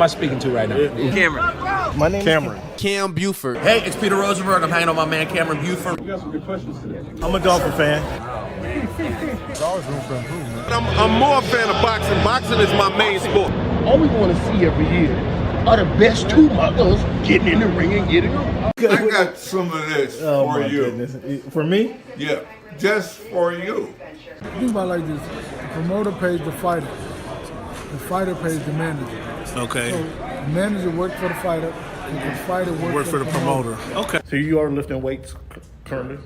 am I speaking to right now? Cameron. My name Cameron. is Cam Buford. Hey, it's Peter Rosenberg. I'm hanging on my man Cameron Buford. We got some good questions today. I'm a Dolphin fan. There's always room for improvement. I'm more a fan of boxing. Boxing is my main sport. All we want to see every year are the best two mothers getting in the ring and getting them. I got some of this for you. Goodness. For me? Yeah, just for you. Think about it like this: the promoter pays the fighter, the fighter pays the manager. Okay. So the manager works for the fighter, and the fighter works Work for the promoter. Okay. So you are lifting weights currently?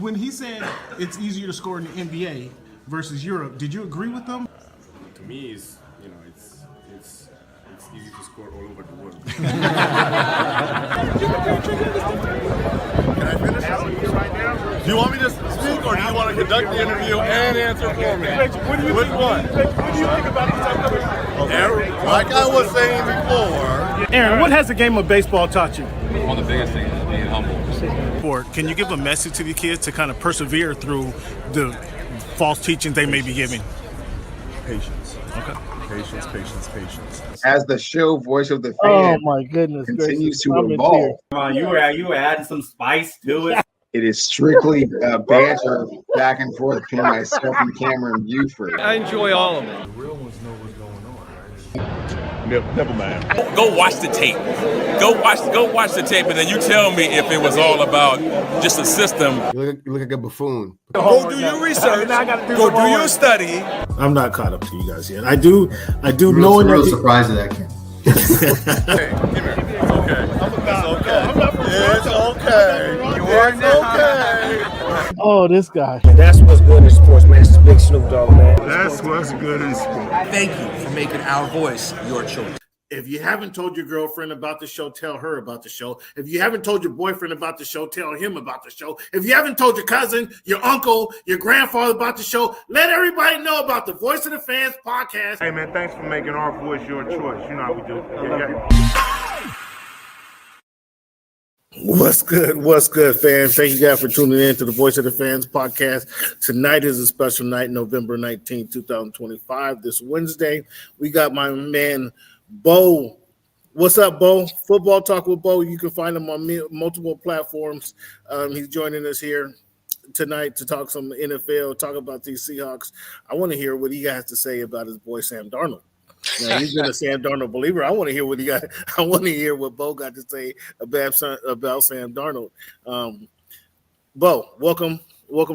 When he said it's easier to score in the NBA versus Europe, did you agree with them? To me, it's easy to score all over the world. Can I finish? Do you want me to speak, or do you want to conduct the interview and answer for me? Which one? What do you think about this upcoming? Aaron, like I was saying before. Aaron, what has the game of baseball taught you? One of the biggest things is being humble. Can you give a message to the kids to kind of persevere through the false teachings they may be giving? Patience. Okay. Patience. As the show voice of the Oh fan my goodness! continues gracious. to I'm in evolve, tears. Come on, you were adding some spice to it. it is strictly banter back and forth between myself and Cameron Buford. I enjoy all of it. Never mind. Go watch the tape. Go watch the tape, and then you tell me if it was all about just a system. You look like a buffoon. Go do your research. Go do your study. I'm not caught up to you guys yet. I do know that. surprised at that, Cam. Hey, come here. It's okay. It's okay. It's okay. Oh, this guy. That's what's good in sports, man. It's the big Snoop Dogg, man. That's what's good in sport. Thank you for making our voice your choice. If you haven't told your girlfriend about the show, tell her about the show. If you haven't told your boyfriend about the show, tell him about the show. If you haven't told your cousin, your uncle, your grandfather about the show, let everybody know about the Voice of the Fans podcast. Hey, man, thanks for making our voice your choice. You know how we do. Yeah. What's good, fans? Thank you guys for tuning in to the Voice of the Fans podcast. Tonight is a special night, November 19th, 2025. This Wednesday, we got my man, Bo. What's up, Bo? Football Talk with Bo. You can find him on multiple platforms. He's joining us here tonight to talk some NFL, talk about these Seahawks. I want to hear what he has to say about his boy, Sam Darnold. Now, he's been a Sam Darnold believer. I want to hear what he got. I want to hear what Bo got to say about Sam Darnold. Bo, welcome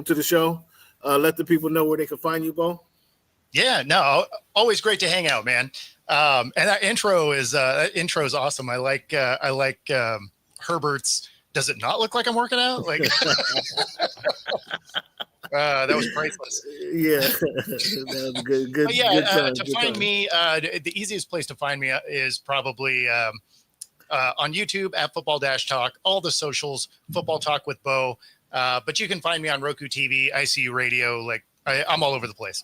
to the show. Let the people know where they can find you, Bo. Yeah, no, always great to hang out, man. And that intro is awesome. I like Herbert's. Does it not look like I'm working out? Like that was priceless. Yeah, that was good. But yeah, good to find me, the easiest place to find me is probably on YouTube at Football-Talk. All the socials, Football Talk with Bo. But you can find me on Roku TV, ICU Radio. Like I'm all over the place.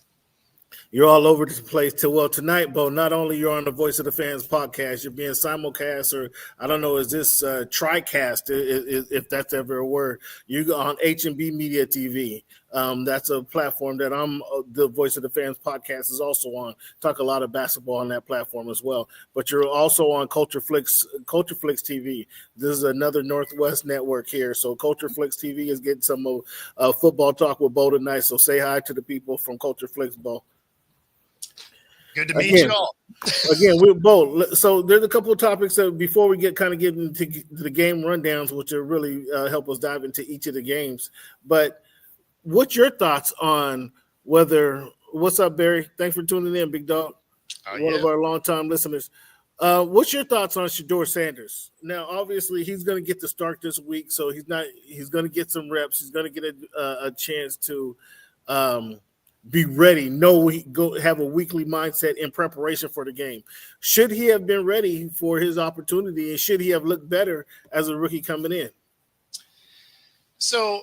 You're all over the place too. Well, tonight, Bo, not only you're on the Voice of the Fans podcast, you're being simulcast, or I don't know, is this TriCast, if that's ever a word. You're on H&B Media TV. That's a platform that the Voice of the Fans podcast is also on. Talk a lot of basketball on that platform as well. But you're also on Culture Flix TV. This is another Northwest network here. So Culture Flix TV is getting some Football Talk with Bo tonight. So say hi to the people from Culture Flix, Bo. Good to meet you all. Again, we're both. So there's a couple of topics that before we get into the game rundowns, which will really help us dive into each of the games. But what's your thoughts on what's up, Barry? Thanks for tuning in, big dog. One of our longtime listeners. What's your thoughts on Shedeur Sanders? Now, obviously, he's going to get the start this week, so he's going to get some reps. He's going to get a chance to be ready, have a weekly mindset in preparation for the game. Should he have been ready for his opportunity, and should he have looked better as a rookie coming in? So,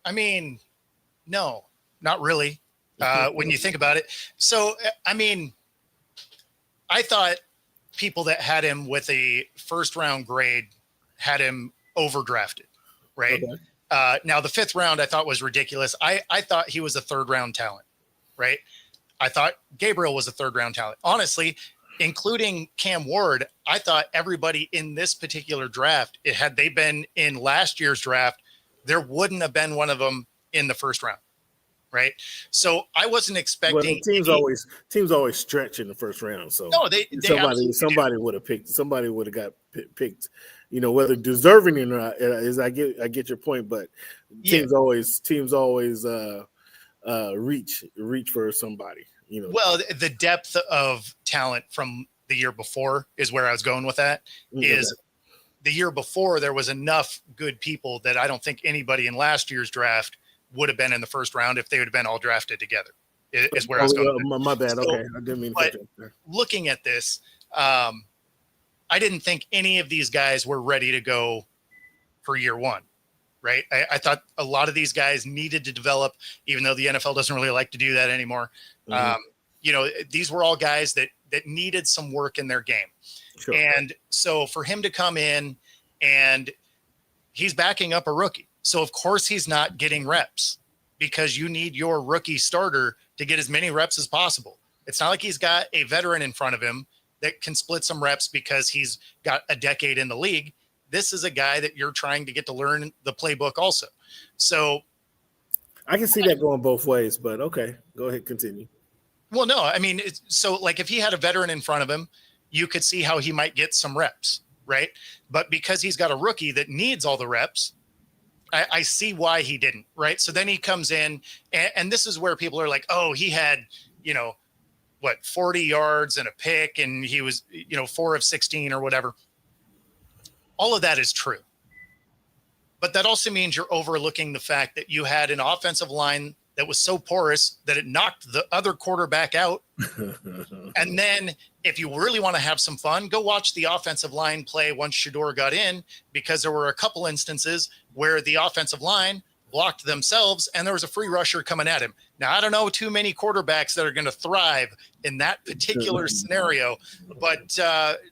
I mean, no, not really, when you think about it. So, I mean, I thought people that had him with a first-round grade had him overdrafted, right? Okay. Now, the fifth round I thought was ridiculous. I thought he was a third-round talent. right? I thought Gabriel was a third round talent. Honestly, including Cam Ward, I thought everybody in this particular draft, had they been in last year's draft, there wouldn't have been one of them in the first round, right? So I wasn't expecting. Well, teams always stretch in the first round. So no, they somebody would have picked. Somebody would have got picked. You know, whether deserving or not. Is I get your point, but teams always reach for somebody. You know. Well, the depth of talent from the year before is where I was going with that. Is the year before there was enough good people that I don't think anybody in last year's draft would have been in the first round if they would have been all drafted together. Is where I was going. My bad. Okay, I didn't mean. But looking at this, I didn't think any of these guys were ready to go for year one. Right. I thought a lot of these guys needed to develop, even though the NFL doesn't really like to do that anymore. Mm-hmm. You know, these were all guys that needed some work in their game. Sure. And so for him to come in and he's backing up a rookie. So of course he's not getting reps because you need your rookie starter to get as many reps as possible. It's not like he's got a veteran in front of him that can split some reps because he's got a decade in the league. This is a guy that you're trying to get to learn the playbook also. So I can see that going both ways, but okay, go ahead, continue. Well, no, I mean, so like if he had a veteran in front of him, you could see how he might get some reps, right? But because he's got a rookie that needs all the reps, I see why he didn't, right? So then he comes in, and this is where people are like, oh, he had, 40 yards and a pick, and he was, 4 of 16 or whatever. All of that is true. But that also means you're overlooking the fact that you had an offensive line that was so porous that it knocked the other quarterback out. And then if you really want to have some fun, go watch the offensive line play once Shedeur got in, because there were a couple instances where the offensive line blocked themselves and there was a free rusher coming at him. Now, I don't know too many quarterbacks that are going to thrive in that particular scenario, but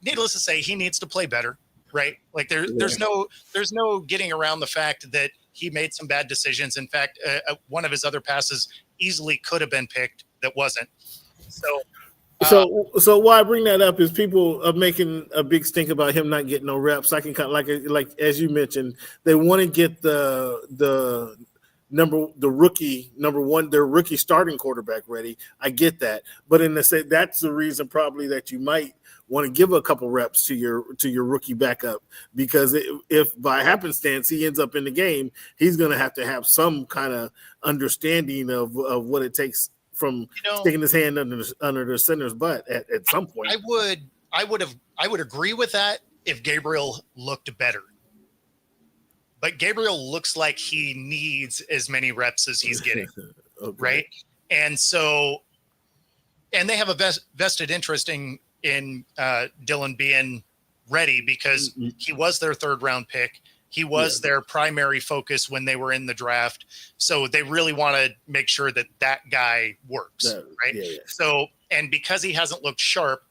needless to say, he needs to play better. Right. Like there's no getting around the fact that he made some bad decisions. In fact, one of his other passes easily could have been picked that wasn't. So why I bring that up is people are making a big stink about him not getting no reps. I can kind of like as you mentioned, they want to get the rookie number one, their rookie starting quarterback ready. I get that, but that's the reason probably that you might want to give a couple reps to your rookie backup, because if by happenstance he ends up in the game, he's going to have some kind of understanding of what it takes from sticking his hand under the center's butt at some point. I would agree with that if Gabriel looked better. But Gabriel looks like he needs as many reps as he's getting, okay. Right? And so, and they have a vested interest in Dylan being ready because he was their third round pick. He was their primary focus when they were in the draft. So they really want to make sure that guy works, right? Yeah. So, and because he hasn't looked sharp,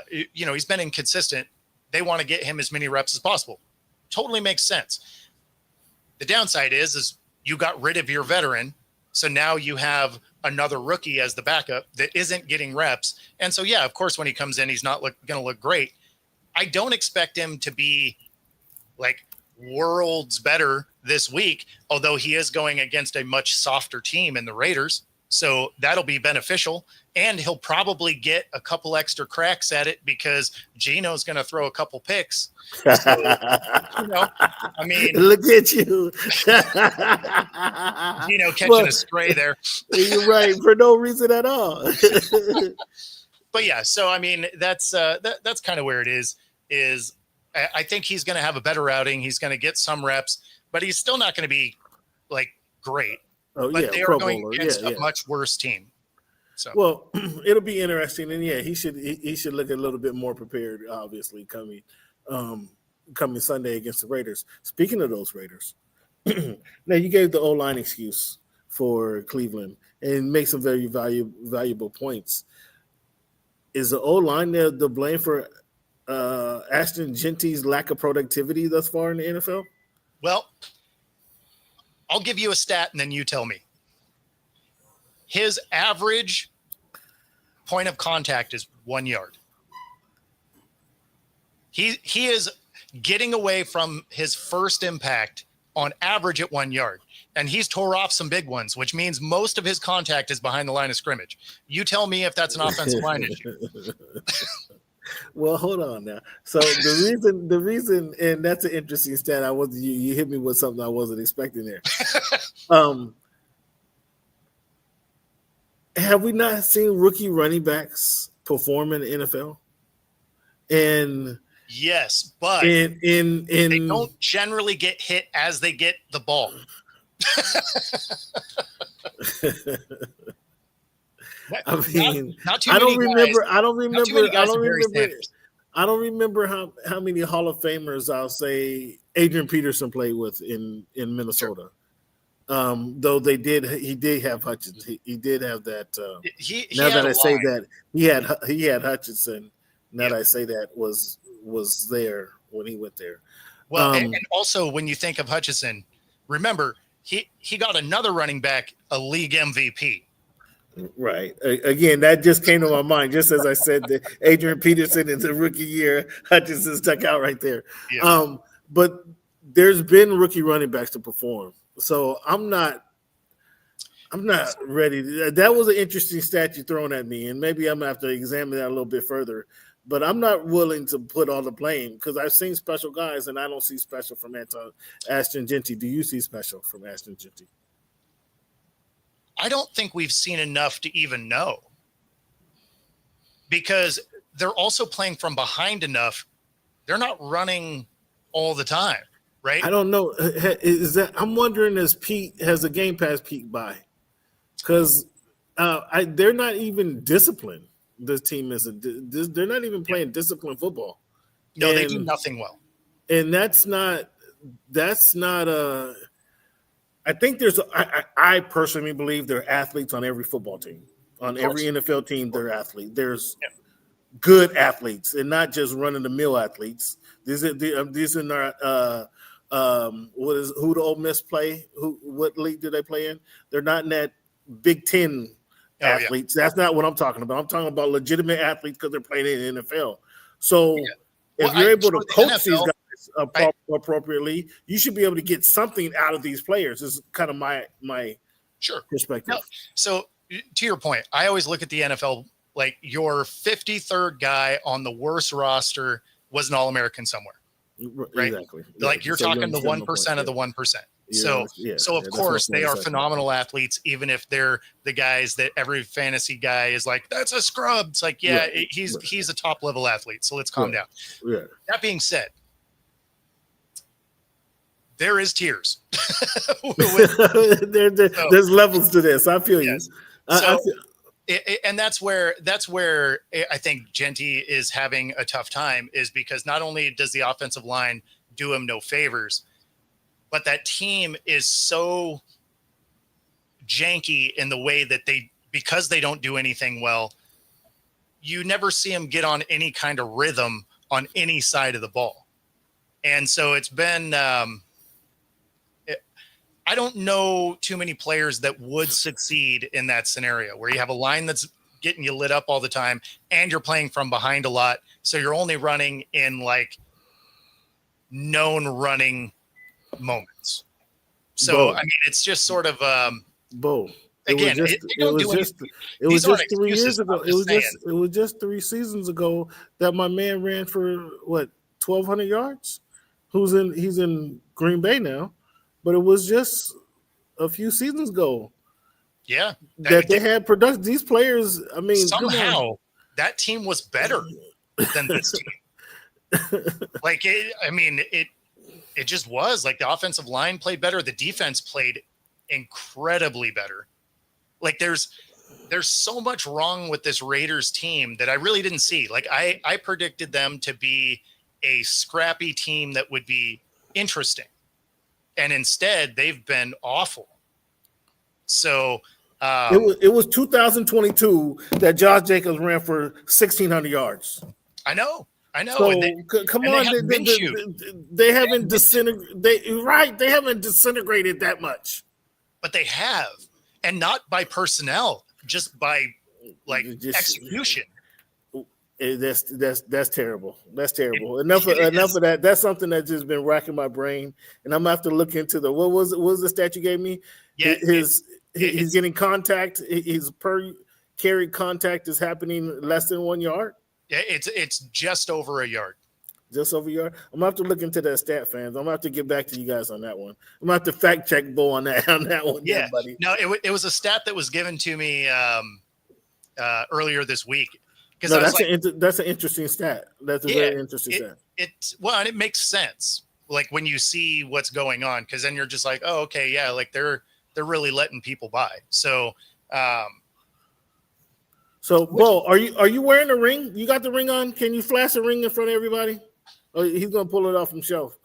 he's been inconsistent. They want to get him as many reps as possible. Totally makes sense. The downside is you got rid of your veteran. So now you have another rookie as the backup that isn't getting reps. And so, yeah, of course, when he comes in, he's not going to look great. I don't expect him to be like worlds better this week, although he is going against a much softer team in the Raiders. So that'll be beneficial. And he'll probably get a couple extra cracks at it because Gino's going to throw a couple picks. So, I mean, look at you. Gino catching a stray there. You're right, for no reason at all. But yeah, so I mean, that's kind of where it is I think he's going to have a better outing. He's going to get some reps, but he's still not going to be like great. Oh, but they are going against a much worse team. So, well, it'll be interesting, and he should look a little bit more prepared. Obviously, coming Sunday against the Raiders. Speaking of those Raiders, now you gave the O-line excuse for Cleveland and make some very valuable points. Is the O-line the blame for Ashton Genty's lack of productivity thus far in the NFL? Well, I'll give you a stat and then you tell me. his average point of contact is 1 yard. He is getting away from his first impact on average at 1 yard. And he's tore off some big ones, which means most of his contact is behind the line of scrimmage. You tell me if that's an offensive line issue. Well, hold on now. So the reason, and that's an interesting stat. You hit me with something I wasn't expecting there. Have we not seen rookie running backs perform in the NFL? And yes, but they don't generally get hit as they get the ball. I mean, not too I don't many remember. guys, I don't remember. I don't remember how many Hall of Famers I'll say Adrian Peterson played with in Minnesota. Though he did have Hutchinson. He did have that. Now that I say that, he had Hutchinson. Now that I say that was there when he went there. Well, and also when you think of Hutchinson, remember he got another running back a league MVP. Right. Again, that just came to my mind. Just as I said, that Adrian Peterson in the rookie year, Hutchinson stuck out right there. Yeah. But there's been rookie running backs to perform. So I'm not ready. That was an interesting stat you thrown at me, and maybe I'm gonna have to examine that a little bit further. But I'm not willing to put all the blame because I've seen special guys, and I don't see special from Ashton Jeanty. Do you see special from Ashton Jeanty? I don't think we've seen enough to even know, because they're also playing from behind enough. They're not running all the time, right? I don't know. I'm wondering has the Game Pass peaked by? Because they're not even disciplined. This team they're not even playing disciplined football. No, they do nothing well. And that's not I think I personally believe there are athletes on every football team. On every NFL team, there are athletes. There's good athletes and not just run-of-the-mill athletes. These are not who the Ole Miss play? What league do they play in? They're not in that Big Ten athletes. That's not what I'm talking about. I'm talking about legitimate athletes because they're playing in the NFL. So if you're able to coach these guys appropriately, you should be able to get something out of these players. This is kind of my perspective. No, so to your point, I always look at the NFL like your 53rd guy on the worst roster was an All-American somewhere. Right? Exactly. Like you're talking the 1% of the 1%. So of course they are phenomenal athletes, even if they're the guys that every fantasy guy is like, that's a scrub. It's like, he's a top level athlete. So let's calm down. Yeah. That being said, there is tiers. There's levels to this. I feel you. And that's where I think Jeanty is having a tough time, is because not only does the offensive line do him no favors, but that team is so janky in the way that because they don't do anything well, you never see them get on any kind of rhythm on any side of the ball. And so it's been, I don't know too many players that would succeed in that scenario where you have a line that's getting you lit up all the time and you're playing from behind a lot. So you're only running in like known running moments. So, I mean, it's just sort of, again, it was just 3 years ago. It was just 3 seasons ago that my man ran for 1,200 yards. He's in Green Bay now. But it was just a few seasons ago. Yeah. That they had production. These players, I mean, somehow that team was better than this team. It just was. Like the offensive line played better. The defense played incredibly better. Like there's so much wrong with this Raiders team that I really didn't see. Like I predicted them to be a scrappy team that would be interesting. And instead, they've been awful. So it was 2022 that Josh Jacobs ran for 1,600 yards. I know. So, come on, they haven't disintegrated. They haven't disintegrated that much. But they have, and not by personnel, just by like execution. That's terrible. That's terrible. Enough of that. That's something that's just been racking my brain, and I'm gonna have to look into the what was the stat you gave me? Yeah, he's getting contact. His per carry contact is happening less than 1 yard. Yeah, it's just over a yard. Just over a yard. I'm gonna have to look into that stat, fans. I'm gonna have to get back to you guys on that one. I'm gonna have to fact check Bo on that one. Yeah, buddy. No, it was a stat that was given to me earlier this week. No, that's an interesting stat. That's a very interesting stat. And it makes sense. Like when you see what's going on, because then you're just like, oh, okay, yeah, like they're really letting people by. So, Bo, are you wearing a ring? You got the ring on? Can you flash a ring in front of everybody? Oh, he's gonna pull it off himself.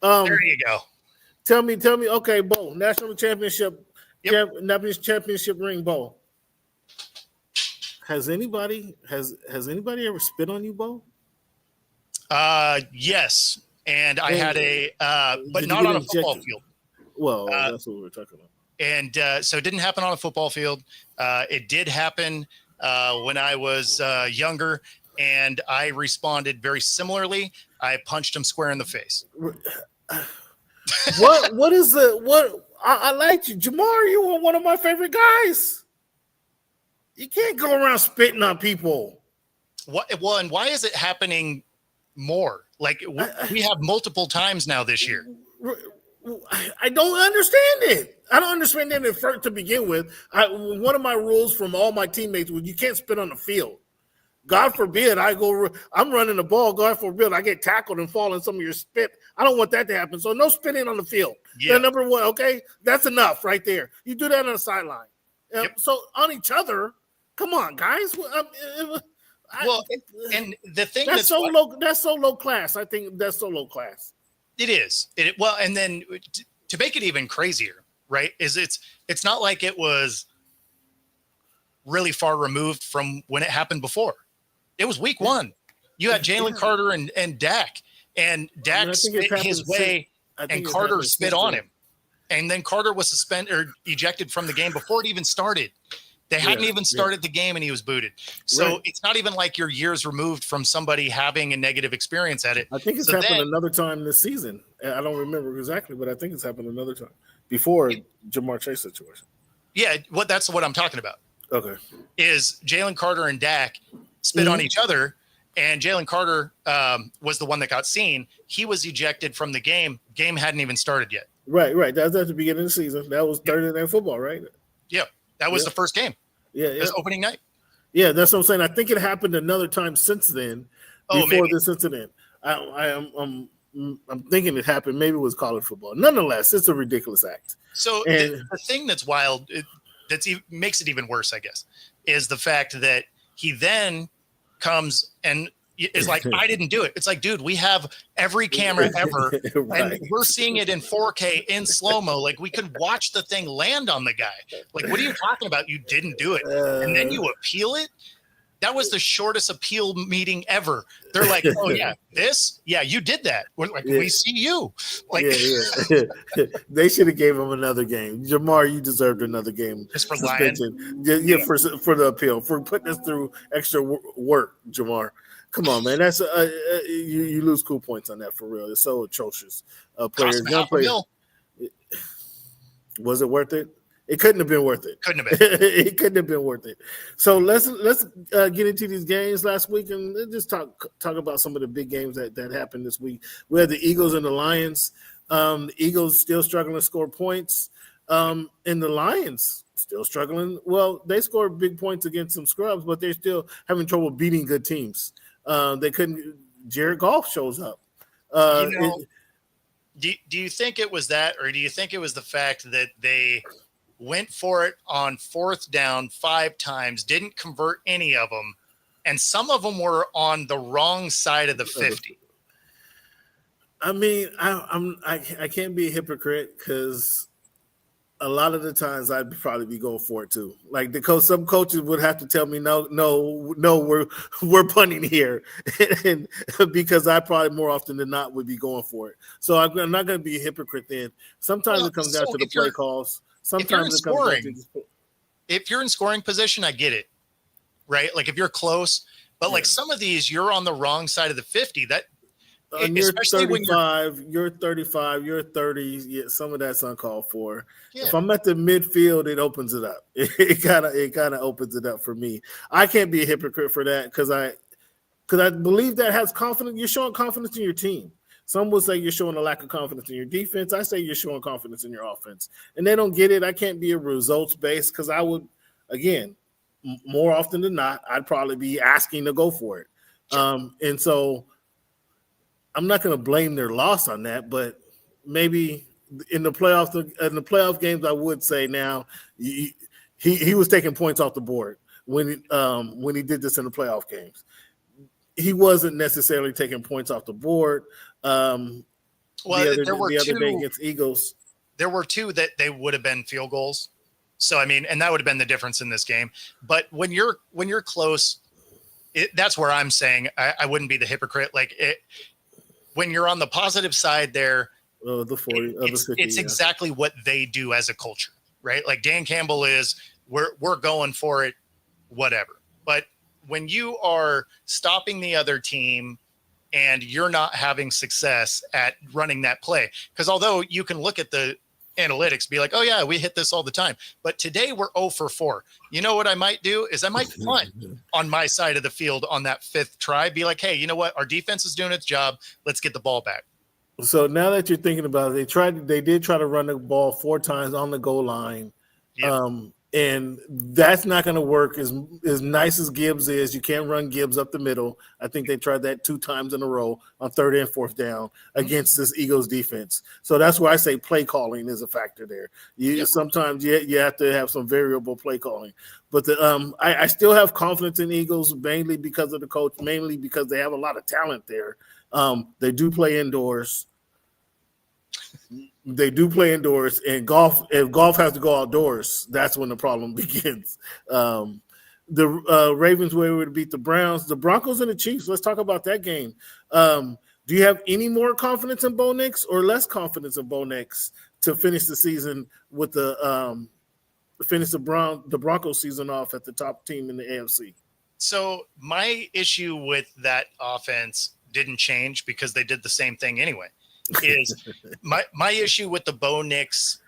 There you go. Tell me. Okay, Bo, national championship, championship ring, Bo. Has anybody ever spit on you, Bo? Yes, and I had but not on a football field. Well, that's what we were talking about. And so it didn't happen on a football field. It did happen when I was younger, and I responded very similarly. I punched him square in the face. What is I liked you, Jamar. You were one of my favorite guys. You can't go around spitting on people. Well, and why is it happening more? Like we have multiple times now this year. I don't understand it. I don't understand it first to begin with. One of my rules from all my teammates was you can't spit on the field. God forbid I'm running the ball. God forbid I get tackled and fall in some of your spit. I don't want that to happen. So no spitting on the field. Yeah. Number one, okay? That's enough right there. You do that on the sideline. Yep. So on each other, come on, guys. And the thing that's so low. That's so low class. I think that's so low class. It is. Well, and then to make it even crazier, right? Is it's not like it was really far removed from when it happened before. It was week one. You had Jalen Carter and Dak, and Dak spit his way, and Carter spit on him, and then Carter was suspended or ejected from the game before it even started. They hadn't even started the game and he was booted. So it's not even like you're years removed from somebody having a negative experience at it. I think it's happened another time this season. I don't remember exactly, but I think it's happened another time before Jamar Chase situation. Yeah, that's what I'm talking about. Okay. Is Jalen Carter and Dak spit on each other, and Jalen Carter was the one that got seen. He was ejected from the game. Game hadn't even started yet. Right. That was at the beginning of the season. That was Thursday Night Football, right? Yeah. That was the first game. Yeah, it was opening night. Yeah, that's what I'm saying. I think it happened another time since then. Before this incident, I'm thinking it happened. Maybe it was college football. Nonetheless, it's a ridiculous act. So the thing that's wild, makes it even worse, I guess, is the fact that he then comes and is like, I didn't do it. It's like, dude, we have every camera ever, and we're seeing it in 4K in slow-mo. Like, we could watch the thing land on the guy. Like, what are you talking about? You didn't do it. And then you appeal it? That was the shortest appeal meeting ever. They're like, oh, yeah, you did that. We're like, we see you. Like, They should have gave him another game. Jamar, you deserved another game. Just for lying? For the appeal, for putting us through extra work, Jamar. Come on, man. That's you lose cool points on that for real. It's so atrocious. Players, young players. Was it worth it? It couldn't have been worth it. Couldn't have been. It couldn't have been worth it. So let's get into these games last week and just talk about some of the big games that happened this week. We had the Eagles and the Lions. The Eagles still struggling to score points, and the Lions still struggling. Well, they scored big points against some scrubs, but they're still having trouble beating good teams. They couldn't. Jared Goff shows up. Do you think it was that, or do you think it was the fact that they went for it on fourth down 5 times, didn't convert any of them, and some of them were on the wrong side of the 50? I mean, I can't be a hypocrite because a lot of the times I'd probably be going for it too. Like some coaches would have to tell me, no, we're punting here, and because I probably more often than not would be going for it. So I'm not going to be a hypocrite then. Sometimes it comes down to the play calls. Sometimes it comes back to just, if you're in scoring position, I get it, right? Like if you're close, but like some of these, you're on the wrong side of the 50. That you're especially 35, you're 35, you're 30. Yeah, some of that's uncalled for. Yeah. If I'm at the midfield, it opens it up. It kind of opens it up for me. I can't be a hypocrite for that because I believe that has confidence. You're showing confidence in your team. Some would say you're showing a lack of confidence in your defense. I say you're showing confidence in your offense, and they don't get it. I can't be a results based because I would, again, more often than not, I'd probably be asking to go for it. And so I'm not going to blame their loss on that, but maybe in the playoff games, I would say now he was taking points off the board when he did this in the playoff games. He wasn't necessarily taking points off the board. Well, there were the other two day against Eagles. There were two that they would have been field goals. So I mean, and that would have been the difference in this game. But when you're close, that's where I'm saying I wouldn't be the hypocrite. Like when you're on the positive side there, it's exactly what they do as a culture, right? Like Dan Campbell is, we're going for it, whatever. But when you are stopping the other team and you're not having success at running that play, because although you can look at the analytics, be like, oh yeah, we hit this all the time, but today we're 0 for 4. You know what I might do is I might punt on my side of the field on that 5th try, be like, hey, you know what, our defense is doing its job, let's get the ball back. So now that you're thinking about it, they did try to run the ball 4 times on the goal line. Yep. And that's not going to work. As nice as Gibbs is, you can't run Gibbs up the middle. I think they tried that 2 times in a row on 3rd and 4th down against this Eagles defense. So that's why I say play calling is a factor there. Sometimes you have to have some variable play calling. But I still have confidence in Eagles, mainly because of the coach, mainly because they have a lot of talent there. They do play indoors. And if golf has to go outdoors, that's when the problem begins. The Ravens were able to beat the Browns, the Broncos, and the Chiefs. Let's talk about that game. Do you have any more confidence in Bo Nix or less confidence in Bo Nix to finish the season with the Broncos season off at the top team in the AFC? So my issue with that offense didn't change because they did the same thing anyway. Is my issue with the Bo Nix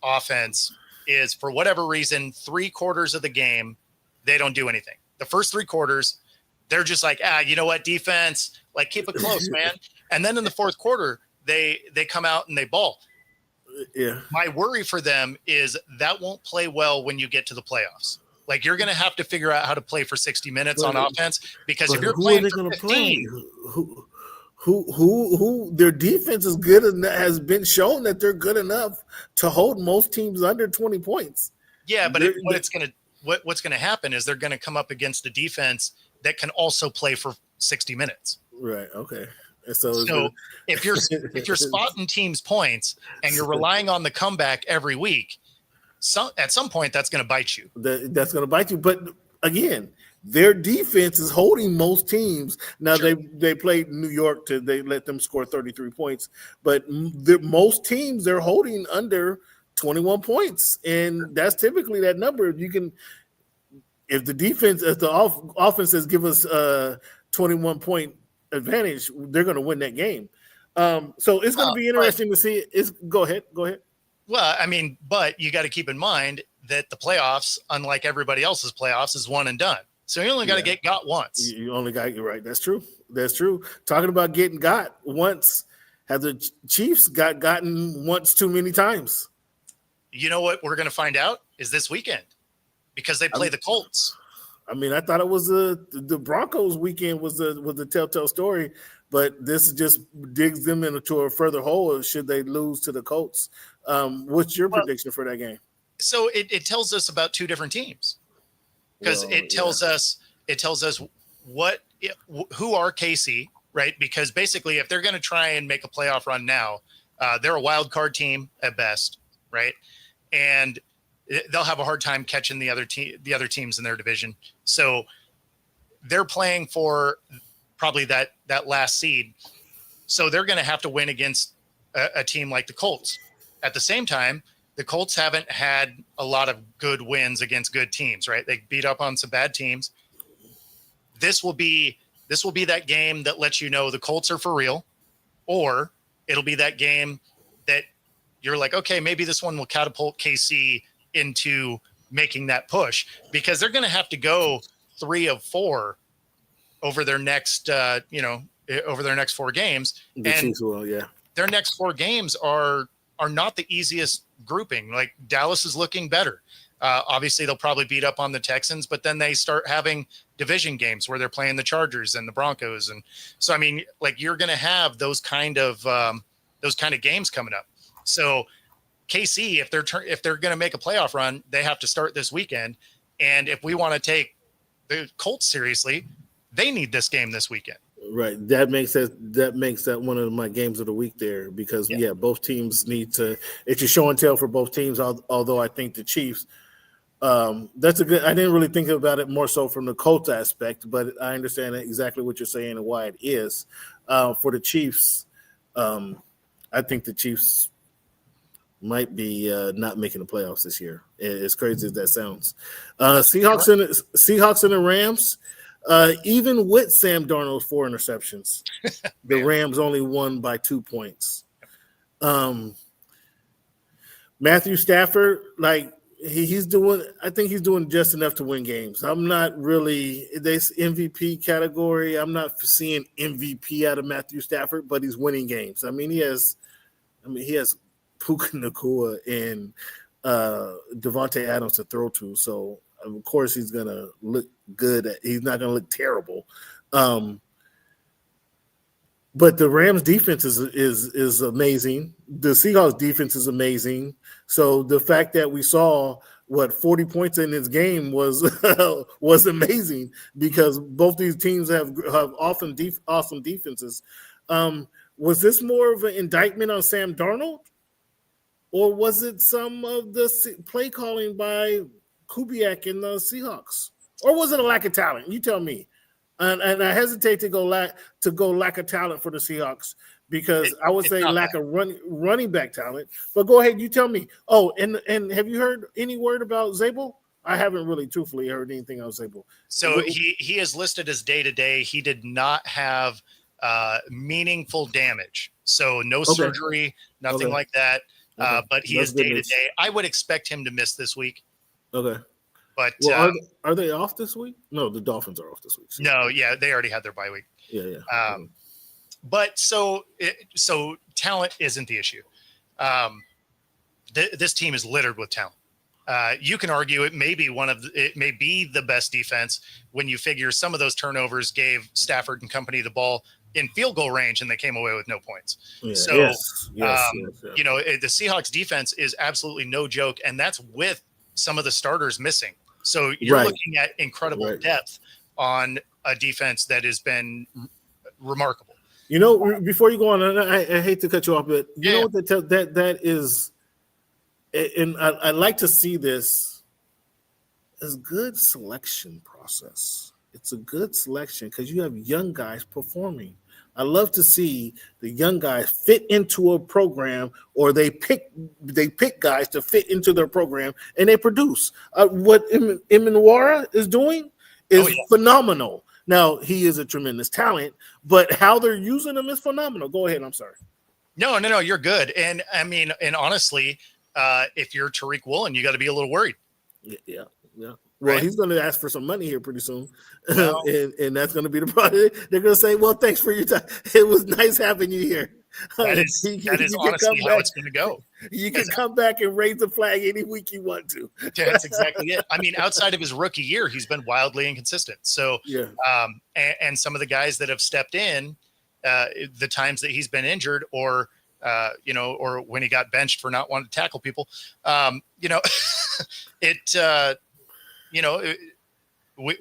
offense is, for whatever reason, 3/4 of the game they don't do anything. The first 3 quarters, they're just like, you know what, defense, like keep it close, man. And then in the 4th quarter, they come out and they ball. Yeah. My worry for them is that won't play well when you get to the playoffs. Like you're going to have to figure out how to play for 60 minutes on offense, because if you're playing for 15, who their defense is good and has been shown that they're good enough to hold most teams under 20 points. Yeah, but what's going to happen is they're going to come up against a defense that can also play for 60 minutes. Right. Okay. So if you're spotting teams' points and you're relying on the comeback every week, at some point that's going to bite you. That's going to bite you. But again, their defense is holding most teams. Now they played New York they let them score 33 points, but most teams they're holding under 21 points, and that's typically that number. If the offense says give us a 21 point advantage, they're going to win that game. So it's going to be interesting to see. Go ahead. Well, I mean, but you got to keep in mind that the playoffs, unlike everybody else's playoffs, is one and done. So you only got to get got once. You only got you right. That's true. Talking about getting got once, have the Chiefs gotten once too many times? You know what we're going to find out is this weekend, because they play the Colts. I mean, I thought it was the Broncos weekend was the telltale story, but this just digs them into a further hole should they lose to the Colts. What's your prediction for that game? So it tells us about 2 different teams. Because it tells us who are KC, right? Because basically, if they're going to try and make a playoff run now, they're a wild card team at best, right? And they'll have a hard time catching the other teams in their division. So they're playing for probably that last seed. So they're going to have to win against a team like the Colts. At the same time, the Colts haven't had a lot of good wins against good teams, right? They beat up on some bad teams. This will be that game that lets you know the Colts are for real, or it'll be that game that you're like, okay, maybe this one will catapult KC into making that push, because they're going to have to go 3 of 4 over their next, over their next 4 games. The Chiefs will, yeah. Their next 4 games are not the easiest grouping. Like Dallas is looking better. Obviously, they'll probably beat up on the Texans, but then they start having division games where they're playing the Chargers and the Broncos, and so I mean, like you're going to have those kind of games coming up. So KC, if they're going to make a playoff run, they have to start this weekend. And if we want to take the Colts seriously, they need this game this weekend. Right. That makes that one of my games of the week there, because both teams need to. It's a show and tell for both teams. Although I think the Chiefs. That's a good. I didn't really think about it more so from the Colts aspect, but I understand exactly what you're saying and why it is. For the Chiefs, I think the Chiefs might be not making the playoffs this year. As crazy as that sounds. Seahawks and the Rams. Even with Sam Darnold's 4 interceptions, the Rams only won by 2 points. Matthew Stafford, like he's doing, I think he's doing just enough to win games. I'm not really this MVP category. I'm not seeing MVP out of Matthew Stafford, but he's winning games. He has Puka Nacua and Devontae Adams to throw to. So of course he's gonna look good. He's not gonna look terrible. But the Rams defense is amazing. The Seahawks defense is amazing. So the fact that we saw 40 points in this game was was amazing, because both these teams have awesome defenses. Was this more of an indictment on Sam Darnold, or was it some of the play calling by Kubiak and the Seahawks, or was it a lack of talent? You tell me. And I hesitate to go lack of talent for the Seahawks, because I would say lack of running back talent. But go ahead, you tell me. Oh, and have you heard any word about Zabel? I haven't really truthfully heard anything on Zabel. So he is listed as day-to-day. He did not have meaningful damage. So no surgery, nothing like that. But he is day-to-day. I would expect him to miss this week. Okay. But are they off this week? No, the Dolphins are off this week. No, yeah, they already had their bye week. Yeah. But so talent isn't the issue. This team is littered with talent. You can argue it may be the best defense when you figure some of those turnovers gave Stafford and company the ball in field goal range and they came away with no points. Yeah, so, the Seahawks defense is absolutely no joke, and that's with some of the starters missing. So you're looking at incredible depth on a defense that has been remarkable. Before you go on, I hate to cut you off, but you know what that is, and I like to see this as good selection process. It's a good selection because you have young guys performing. I love to see the young guys fit into a program, or they pick guys to fit into their program, and they produce. What Imanwara is doing is phenomenal. Now, he is a tremendous talent, but how they're using him is phenomenal. Go ahead. I'm sorry. No, you're good. And I mean, and honestly, if you're Tariq Woolen, you got to be a little worried. Yeah. Well, he's going to ask for some money here pretty soon, and that's going to be the problem. They're going to say, "Well, thanks for your time. It was nice having you here." That is honestly how it's going to go. You can come back and raise the flag any week you want to. That's exactly it. I mean, outside of his rookie year, he's been wildly inconsistent. So, and some of the guys that have stepped in, the times that he's been injured, or when he got benched for not wanting to tackle people,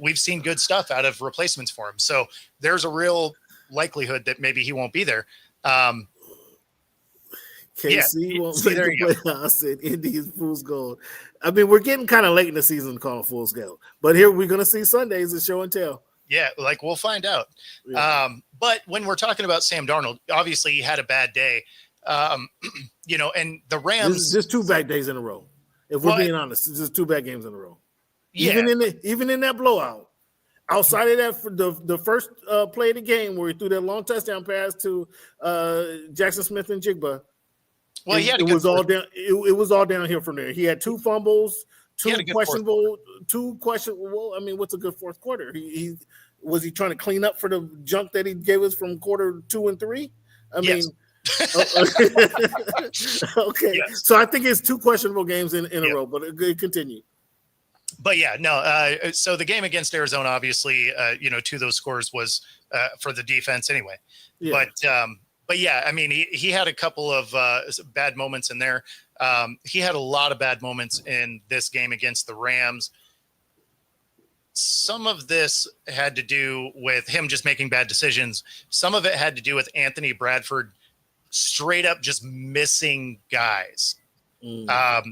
we've seen good stuff out of replacements for him. So there's a real likelihood that maybe he won't be there. KC won't make the playoffs, and Indy's Fool's Gold. I mean, we're getting kind of late in the season to call Fool's Gold, but here we're going to see Sundays as show and tell. Yeah, we'll find out. Yeah. But when we're talking about Sam Darnold, obviously he had a bad day. And the Rams just 2 bad days in a row. If we're being honest, it's just 2 bad games in a row. Yeah. Even in that blowout. Outside of that, for the first play of the game where he threw that long touchdown pass to Jackson Smith and Jigba, it was all down. It was all downhill from there. He had 2 fumbles, two questionable. Well, I mean, what's a good fourth quarter? He was he trying to clean up for the junk that he gave us from quarter 2 and 3. I mean. Okay, yes. So I think it's 2 questionable games in a row, but it continued. But yeah, no. So the game against Arizona, obviously, 2 of those scores was for the defense anyway. Yeah. But yeah, I mean, he had a couple of bad moments in there. He had a lot of bad moments in this game against the Rams. Some of this had to do with him just making bad decisions. Some of it had to do with Anthony Bradford straight up just missing guys. I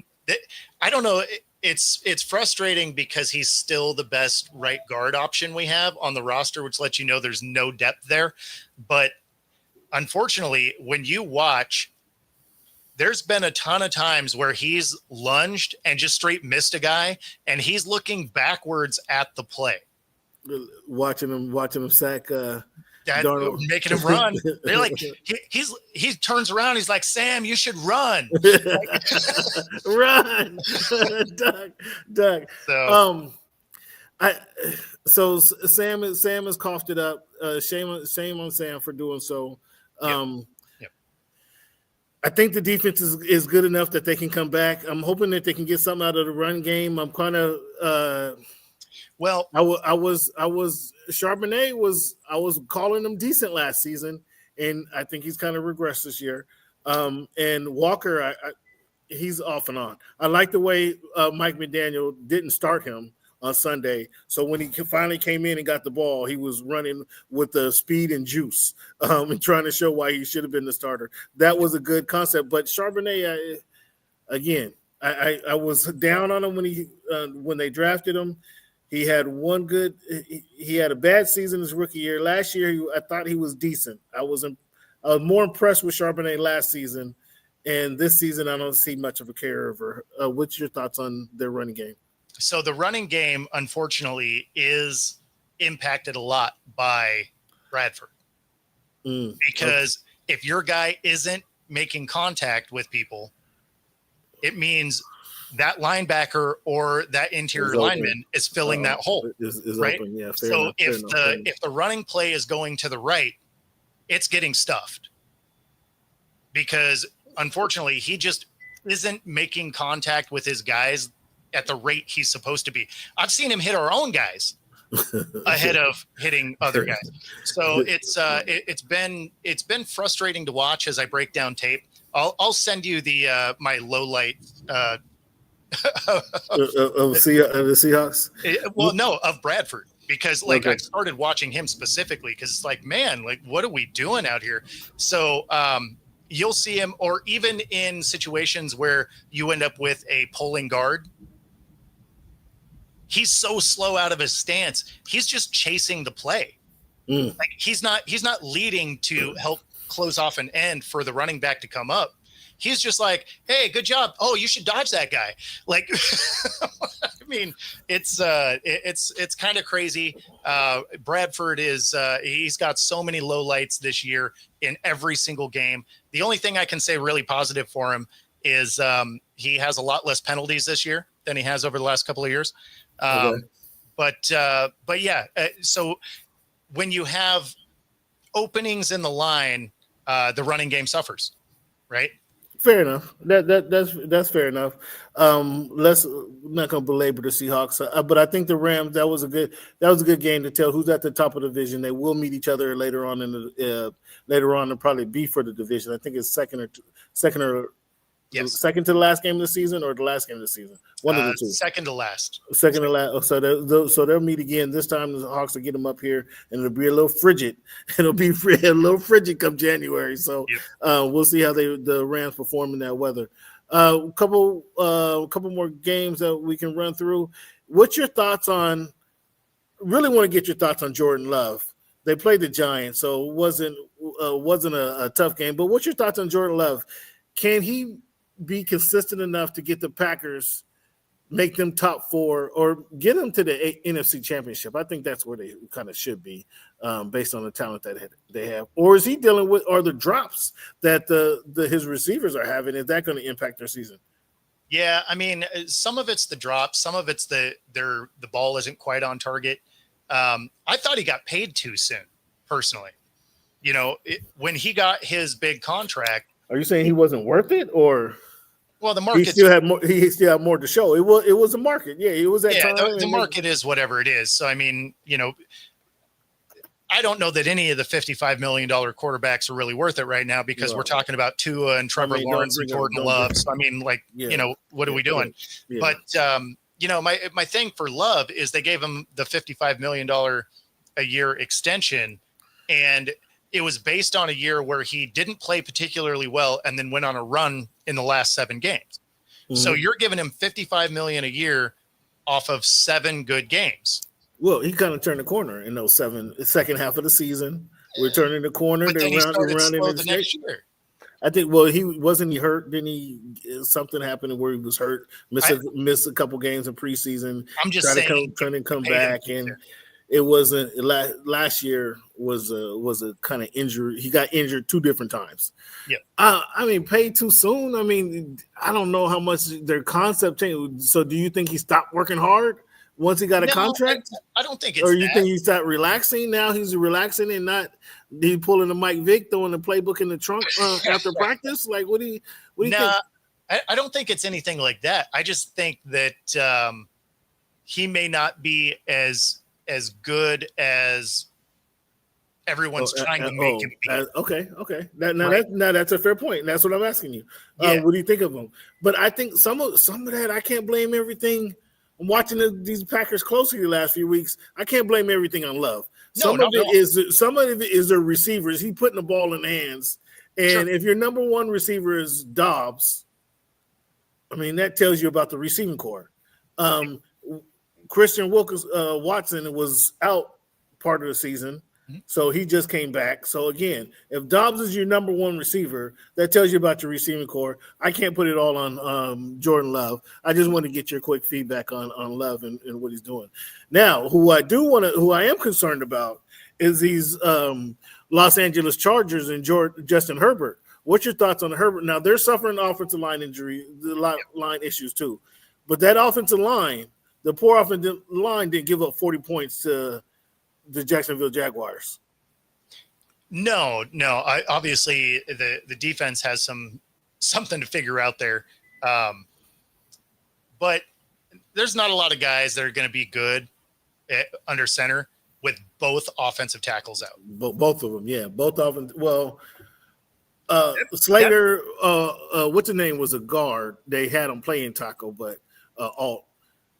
don't know. It's frustrating because he's still the best right guard option we have on the roster, which lets you know there's no depth there. But unfortunately, when you watch, there's been a ton of times where he's lunged and just straight missed a guy, and he's looking backwards at the play. Watching him sack making him run. They're like, he turns around. He's like, Sam, you should run. Run, Doug. So Sam has coughed it up. Shame on Sam for doing so. I think the defense is good enough that they can come back. I'm hoping that they can get something out of the run game. I'm kind of I was Charbonnet I was calling him decent last season, and I think he's kind of regressed this year. And Walker, he's off and on. I like the way Mike McDaniel didn't start him on Sunday. So when he finally came in and got the ball, he was running with the speed and juice and trying to show why he should have been the starter. That was a good concept. But Charbonnet, again, I was down on him when they drafted him. He had he had a bad season his rookie year. Last year, I thought he was decent. I was more impressed with Charbonnet last season. And this season, I don't see much of a carryover. What's your thoughts on their running game? So the running game, unfortunately, is impacted a lot by Bradford. Because if your guy isn't making contact with people, it means that linebacker or that interior lineman is filling that hole. Is right? Open. Yeah, so if the running play is going to the right, it's getting stuffed. Because unfortunately, he just isn't making contact with his guys at the rate he's supposed to be. I've seen him hit our own guys ahead of hitting other guys. So it's been frustrating to watch as I break down tape. I'll send you the my low light of the Seahawks. Of Bradford, because I started watching him specifically because it's like, man, like what are we doing out here? So you'll see him, or even in situations where you end up with a pulling guard. He's so slow out of his stance. He's just chasing the play. Like he's not leading to help close off an end for the running back to come up. He's just like, hey, good job. Oh, you should dodge that guy. Like, I mean, it's kind of crazy. Bradford he's got so many lowlights this year in every single game. The only thing I can say really positive for him is he has a lot less penalties this year than he has over the last couple of years. But yeah, so when you have openings in the line, the running game suffers, right? Fair enough. That's fair enough. Let's not gonna belabor the Seahawks, but I think the Rams, that was a good game to tell who's at the top of the division. They will meet each other later on and probably be for the division. I think it's second to the last game of the season, or the last game of the season. One of the two. Second to last. So they'll meet again. This time the Hawks will get them up here, and it'll be a little frigid. It'll be a little frigid come January. So we'll see how the Rams perform in that weather. Couple more games that we can run through. What's your thoughts on? Really want to get your thoughts on Jordan Love. They played the Giants, so it wasn't wasn't a tough game. But what's your thoughts on Jordan Love? Can he be consistent enough to get the Packers, make them top 4, or get them to the NFC Championship? I think that's where they kind of should be, based on the talent that they have. Or is he dealing with the drops that his receivers are having? Is that going to impact their season? Yeah, I mean, some of it's the drops, some of it's the ball isn't quite on target. I thought he got paid too soon, personally. You know, when he got his big contract. Are you saying he wasn't worth it, or? Well, the market still had more. He still had more to show. It was a market. Yeah, it was that time. The market is whatever it is. So I mean, you know, I don't know that any of the $55 million quarterbacks are really worth it right now, because we're talking about Tua and Trevor Lawrence and Jordan Love. So I mean, like, you know, what are we doing? Yeah. But you know, my thing for Love is they gave him the $55 million a year extension, and it was based on a year where he didn't play particularly well and then went on a run in the last 7 games. Mm-hmm. So you're giving him $55 million a year off of 7 good games. Well, he kind of turned the corner in those second half of the season. We're turning the corner. But then he started slow the next year. I think. Well, he hurt. Didn't he? Something happened where he was hurt. Missed a couple games in preseason. I'm just saying, trying to come back, and it wasn't. Last year was a kind of injury. He got injured 2 different times. Yeah. I mean, paid too soon. I mean, I don't know how much their concept changed. So, do you think he stopped working hard once he got a contract? I don't think it's. Or you think he started relaxing? Now he's relaxing and not he pulling the Mike Vick, throwing the playbook in the trunk after practice? Like, what do you think? I don't think it's anything like that. I just think that he may not be as good as everyone's trying to make him be. Okay. That's a fair point. That's what I'm asking you. Yeah. What do you think of him? But I think some of that, I can't blame everything. I'm watching these Packers closely the last few weeks. I can't blame everything on Love. Some of it is the receivers. He putting the ball in the hands. And if your number 1 receiver is Dobbs, I mean, that tells you about the receiving core. Christian Watson was out part of the season, so he just came back. So again, if Dobbs is your number 1 receiver, that tells you about your receiving core. I can't put it all on Jordan Love. I just want to get your quick feedback on Love and what he's doing. Now, who I am concerned about is these Los Angeles Chargers and Justin Herbert. What's your thoughts on Herbert? Now, they're suffering offensive line injury, line issues too, but that offensive line. The poor offensive line didn't give up 40 points to the Jacksonville Jaguars. No. Obviously, the defense has something to figure out there. But there's not a lot of guys that are going to be good under center with both offensive tackles out. Both of them, yeah. Both of them. Well, Slater, what's the name, was a guard. They had him playing tackle, but Alt.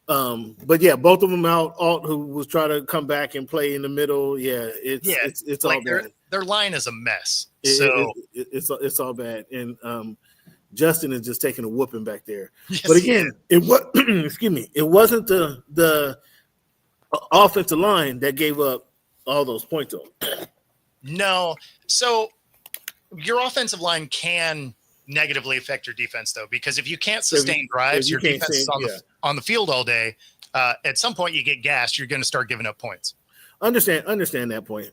But yeah, both of them out. Alt, who was trying to come back and play in the middle. Yeah, it's like all bad. Their line is a mess. It's all bad. And Justin is just taking a whooping back there. Yes, but again, it wasn't the offensive line that gave up all those points on. No. So your offensive line can negatively affect your defense, though, because if you can't sustain drives, your defense is on the field all day. At some point, you get gassed. You're going to start giving up points. Understand that point.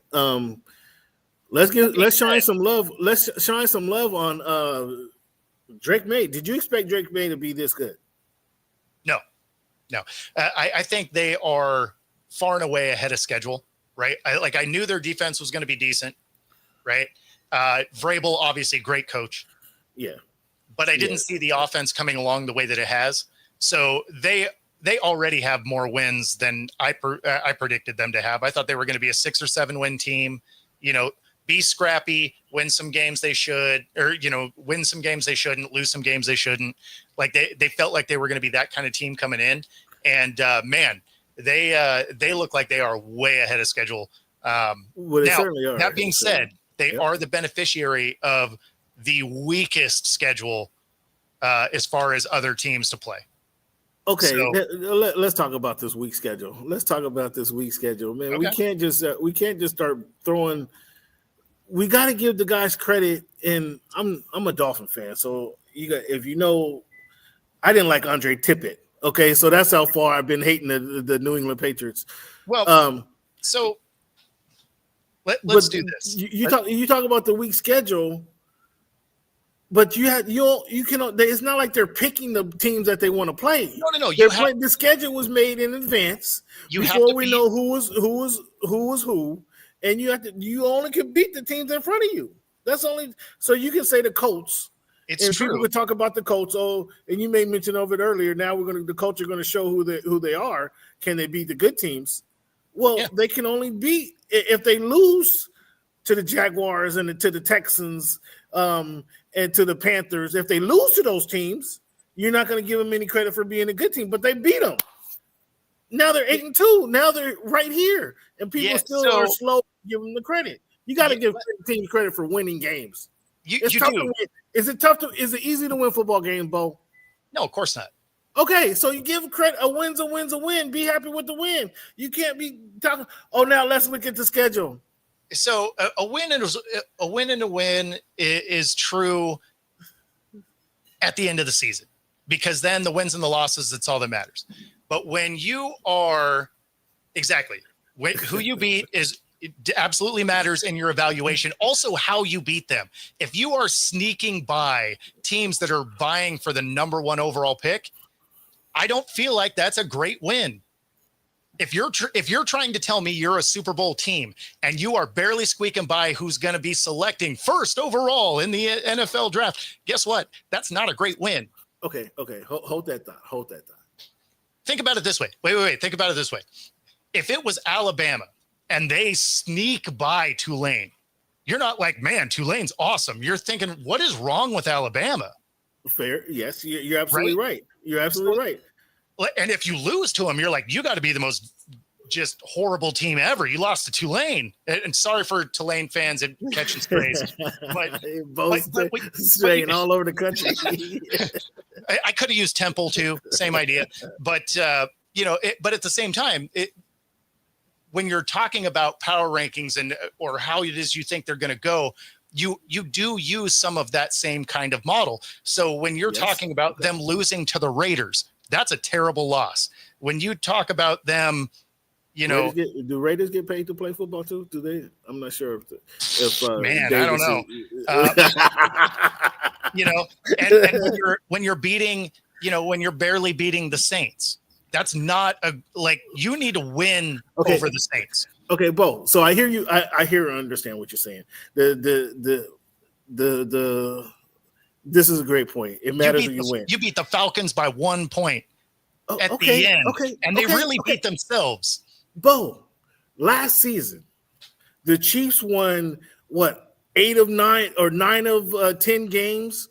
Let's shine some love. Let's shine some love on Drake May. Did you expect Drake May to be this good? No. I think they are far and away ahead of schedule. Right. I knew their defense was going to be decent. Right. Vrabel, obviously, great coach. Yeah. But I didn't see the offense coming along the way that it has. So they already have more wins than I predicted them to have. I thought they were going to be a 6 or 7 win team, be scrappy, win some games they should, or, win some games they shouldn't, lose some games they shouldn't. Like they felt like they were going to be that kind of team coming in. And man, they look like they are way ahead of schedule. Well, they certainly are. That being said, they are the beneficiary of the weakest schedule as far as other teams to play. Okay, so, let's talk about this week schedule. Man, okay. We can't just start throwing we got to give the guys credit. And I'm a Dolphin fan, so if you know, I didn't like Andre Tippett. Okay, so that's how far I've been hating the New England Patriots. Well, so let's do this. You talk about the week schedule, but it's not like they're picking the teams that they want to play. No. The schedule was made in advance before we know who was who, and you only can beat the teams in front of you. That's only so you can say the Colts. It's true. People could talk about the Colts. Oh, and you made mention of it earlier. Now the Colts are going to show who they are. Can they beat the good teams? Well, they can only beat if they lose to the Jaguars and to the Texans and to the Panthers. If they lose to those teams, you're not going to give them any credit for being a good team. But they beat them. Now they're 8-2. Now they're right here, and people still are slow to give them the credit. You got to give teams credit for winning games. Is it easy to win football games, Bo? No, of course not. Okay, so you give credit. A win's a win's a win. Be happy with the win. You can't be talking. Oh, now let's look at the schedule. So a win and a win is true at the end of the season, because then the wins and the losses, it's all that matters. But when you are who you beat it absolutely matters in your evaluation. Also, how you beat them. If you are sneaking by teams that are vying for the number 1 overall pick, I don't feel like that's a great win. If you're trying to tell me you're a Super Bowl team and you are barely squeaking by who's going to be selecting first overall in the NFL draft, guess what? That's not a great win. Okay. Hold that thought. Think about it this way. Wait. Think about it this way. If it was Alabama and they sneak by Tulane, you're not like, man, Tulane's awesome. You're thinking, what is wrong with Alabama? Fair. Yes, you're absolutely right. You're absolutely right. And if you lose to them, you're like, you got to be the most just horrible team ever. You lost to Tulane. And sorry for Tulane fans and catching strays. But straying all over the country. I could have used Temple too. Same idea. But, but at the same time, when you're talking about power rankings or how it is you think they're going to go, you do use some of that same kind of model. So when you're talking about them losing to the Raiders, that's a terrible loss. When you talk about them, do Raiders get paid to play football too? Do they? I'm not sure if man, I don't know. And when you're beating, when you're barely beating the Saints, that's not you need to win over the Saints. Okay, Bo. So I hear you. I hear and understand what you're saying. This is a great point. It matters when you win. You beat the Falcons by 1 point at the end, and they really beat themselves. Bo, last season, the Chiefs won 8 of 9 or 9 of 10 games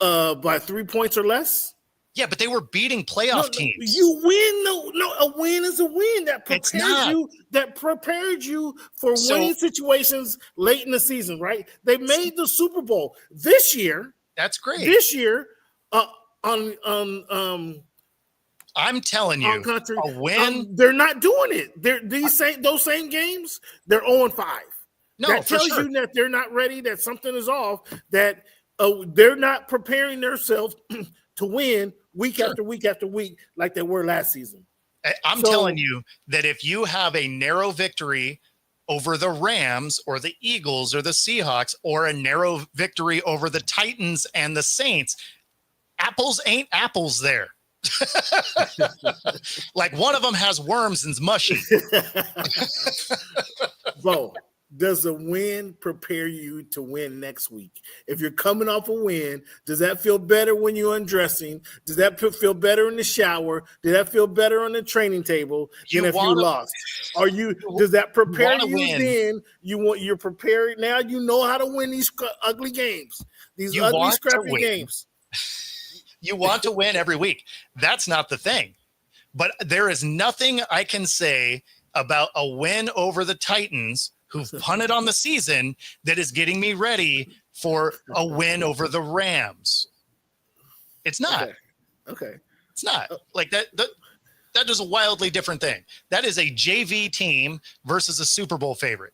by 3 points or less. Yeah, but they were beating playoff teams. You win. No, a win is a win. That prepared you for winning situations late in the season, right? They made the Super Bowl this year. That's great. This year, I'm telling you, a win. They're not doing it. Those same games, they're 0-5. No, that tells you that they're not ready. That something is off. That they're not preparing themselves to win week after week after week like they were last season. I'm telling you that if you have a narrow victory over the Rams or the Eagles or the Seahawks, or a narrow victory over the Titans and the Saints, apples ain't apples there. Like one of them has worms and's mushy. Bro, does a win prepare you to win next week? If you're coming off a win, does that feel better when you're undressing? Does that feel better in the shower? Does that feel better on the training table than if you lost? Does that prepare you then? You're prepared now. You know how to win these ugly games, these ugly, scrappy games. You want to win every week. That's not the thing. But there is nothing I can say about a win over the Titans, who've punted on the season, that is getting me ready for a win over the Rams. It's not. Okay. It's not. Like that is a wildly different thing. That is a JV team versus a Super Bowl favorite.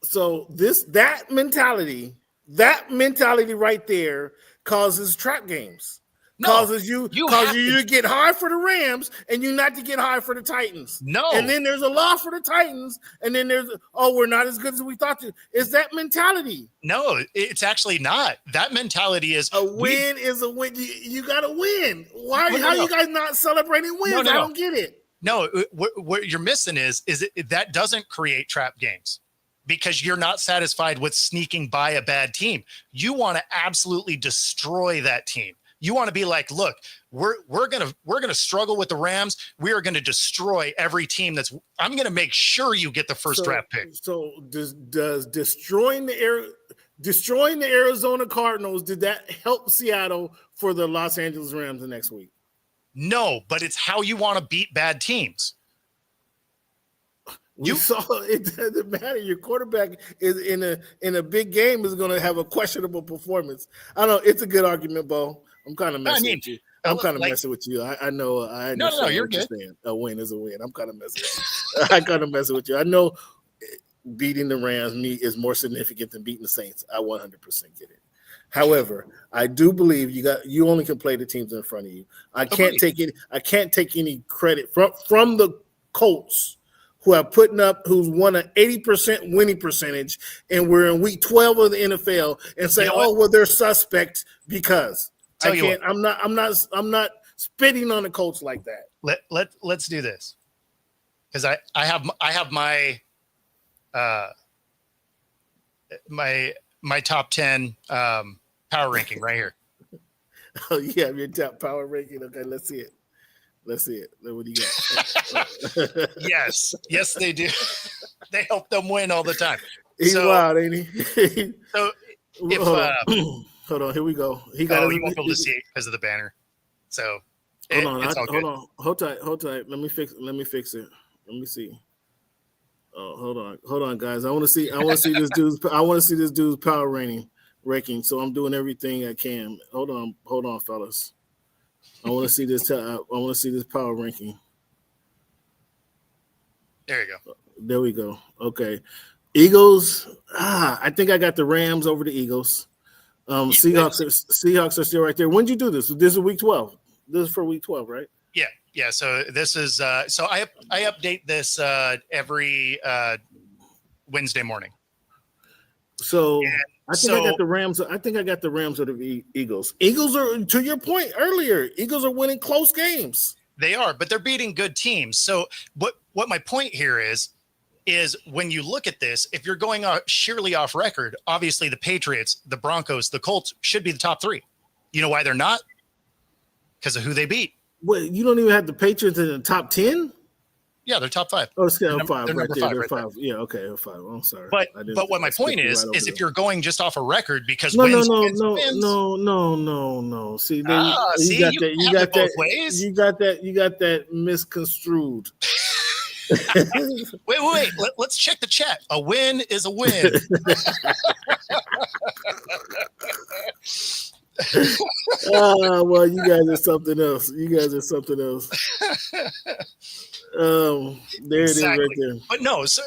So that mentality right there causes trap games. Causes you to get high for the Rams and you not to get high for the Titans. No. And then there's a loss for the Titans, and then there's we're not as good as we thought to. Is that mentality? No, it's actually not. That mentality is a win is a win. You got to win. Why? How you guys not celebrating wins? I don't get it. No, what you're missing is that doesn't create trap games because you're not satisfied with sneaking by a bad team. You want to absolutely destroy that team. You want to be like, look, we're gonna struggle with the Rams. We are gonna destroy every team I'm gonna make sure you get the first draft pick. So does destroying the Arizona Cardinals, did that help Seattle for the Los Angeles Rams the next week? No, but it's how you want to beat bad teams. You saw it doesn't matter. Your quarterback is in a big game is going to have a questionable performance. I don't know. It's a good argument, Bo. I'm kind of messing with you. I'm kind of messing with you. I know. No, you're good. A win is a win. I'm kind of messing with you. I kind of messing with you. I know beating the Rams is more significant than beating the Saints. I 100% get it. However, I do believe you only can play the teams in front of you. I can't take any credit from the Colts, who's won an 80% winning percentage, and we're in week 12 of the NFL, and say, they're suspects because I'm not spitting on the Colts like that. Let's do this, because I have my my top 10 power ranking right here. Oh, you have your top power ranking. Okay, let's see it. What do you got? Yes, they do. They help them win all the time. He's wild, ain't he? So if hold on, here we go. You won't be able to see it because of the banner. So hold tight. Let me fix it. Let me see. Oh, hold on, guys. I want to see this dude's power ranking. So I'm doing everything I can. Hold on, fellas. I want to see this. I want to see this power ranking. There you go. There we go. Okay, Eagles. I think I got the Rams over the Eagles. Seahawks are still right there. When did you do this? This is week 12. This is for week 12, right? Yeah. So this is so I update this every Wednesday morning. So I got the Rams. I think I got the Rams or the Eagles. Eagles are, to your point earlier, Eagles are winning close games. They are, but they're beating good teams. So what my point here is when you look at this, if you're going sheerly off record, obviously the Patriots, the Broncos, the Colts should be the top 3. You know why they're not? Because of who they beat. Wait, you don't even have the Patriots in the top 10? Yeah, they're top 5. Oh, it's 5 right there. They're 5. There. Yeah, okay, 5. I'm sorry. But what my point is if you're going just off a record because no. See, you got that misconstrued. Wait. Let's check the chat. A win is a win. Well, you guys are something else. There it is right there. But no, so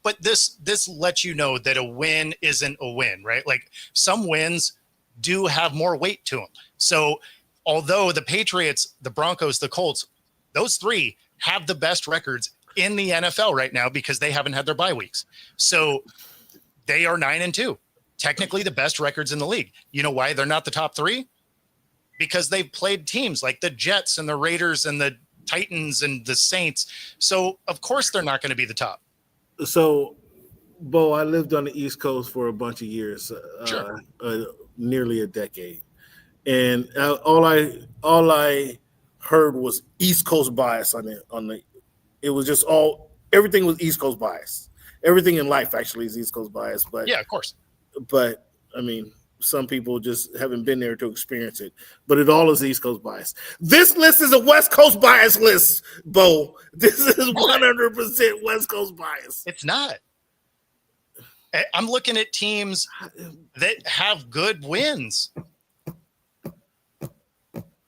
but this lets you know that a win isn't a win, right? Like some wins do have more weight to them. So although the Patriots, the Broncos, the Colts, those 3 have the best records in the NFL right now because they haven't had their bye weeks. So they are 9-2. Technically the best records in the league. You know why they're not the top 3? Because they've played teams like the Jets and the Raiders and the Titans and the Saints. So of course they're not going to be the top. So, Bo, I lived on the East Coast for a bunch of years, nearly a decade. And all I heard was East Coast bias on the it was just everything was East Coast bias. Everything in life actually is East Coast bias. But yeah, of course. But I mean, some people just haven't been there to experience it. But it all is East Coast bias. This list is a West Coast bias list, Bo. This is 100% West Coast bias. It's not. I'm looking at teams that have good wins.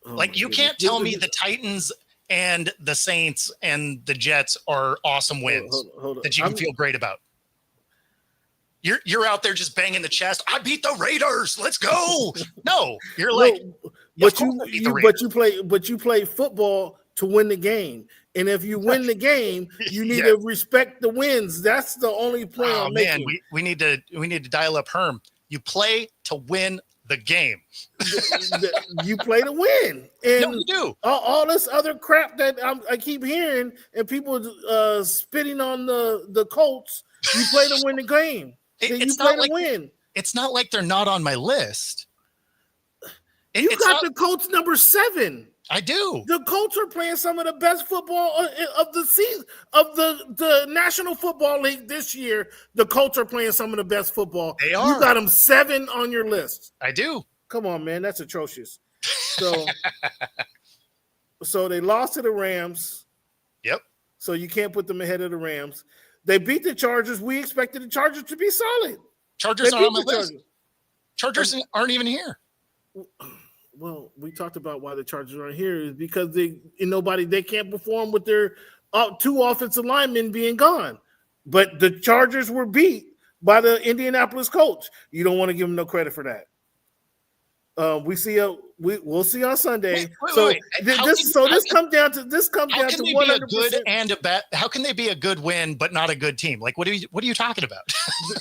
Like you can't tell me the Titans and the Saints and the Jets are awesome wins hold on. that you can feel great about. You're out there just banging the chest. I beat the Raiders. Let's go. No, you're like, but you play football to win the game. And if you win the game, you need to respect the wins. That's the only point I'm making. We need to dial up Herm. You play to win the game. You play to win. And no, you do. All this other crap that I keep hearing and people spitting on the Colts, you play to win the game. You play to win. It's not like they're not on my list. You got the Colts number 7. I do. The Colts are playing some of the best football of the season of the National Football League this year. The Colts are playing some of the best football. They are. You got them 7 on your list. I do. Come on, man, that's atrocious. So, so they lost to the Rams. Yep. So you can't put them ahead of the Rams. They beat the Chargers. We expected the Chargers to be solid. Chargers aren't on my list. Chargers aren't even here. Well, we talked about why the Chargers aren't here is because they can't perform with their 2 offensive linemen being gone. But the Chargers were beat by the Indianapolis Colts. You don't want to give them no credit for that. We'll see on Sunday. Wait. This comes down to 100%. Be a good and a bad? How can they be a good win but not a good team? Like what are you talking about?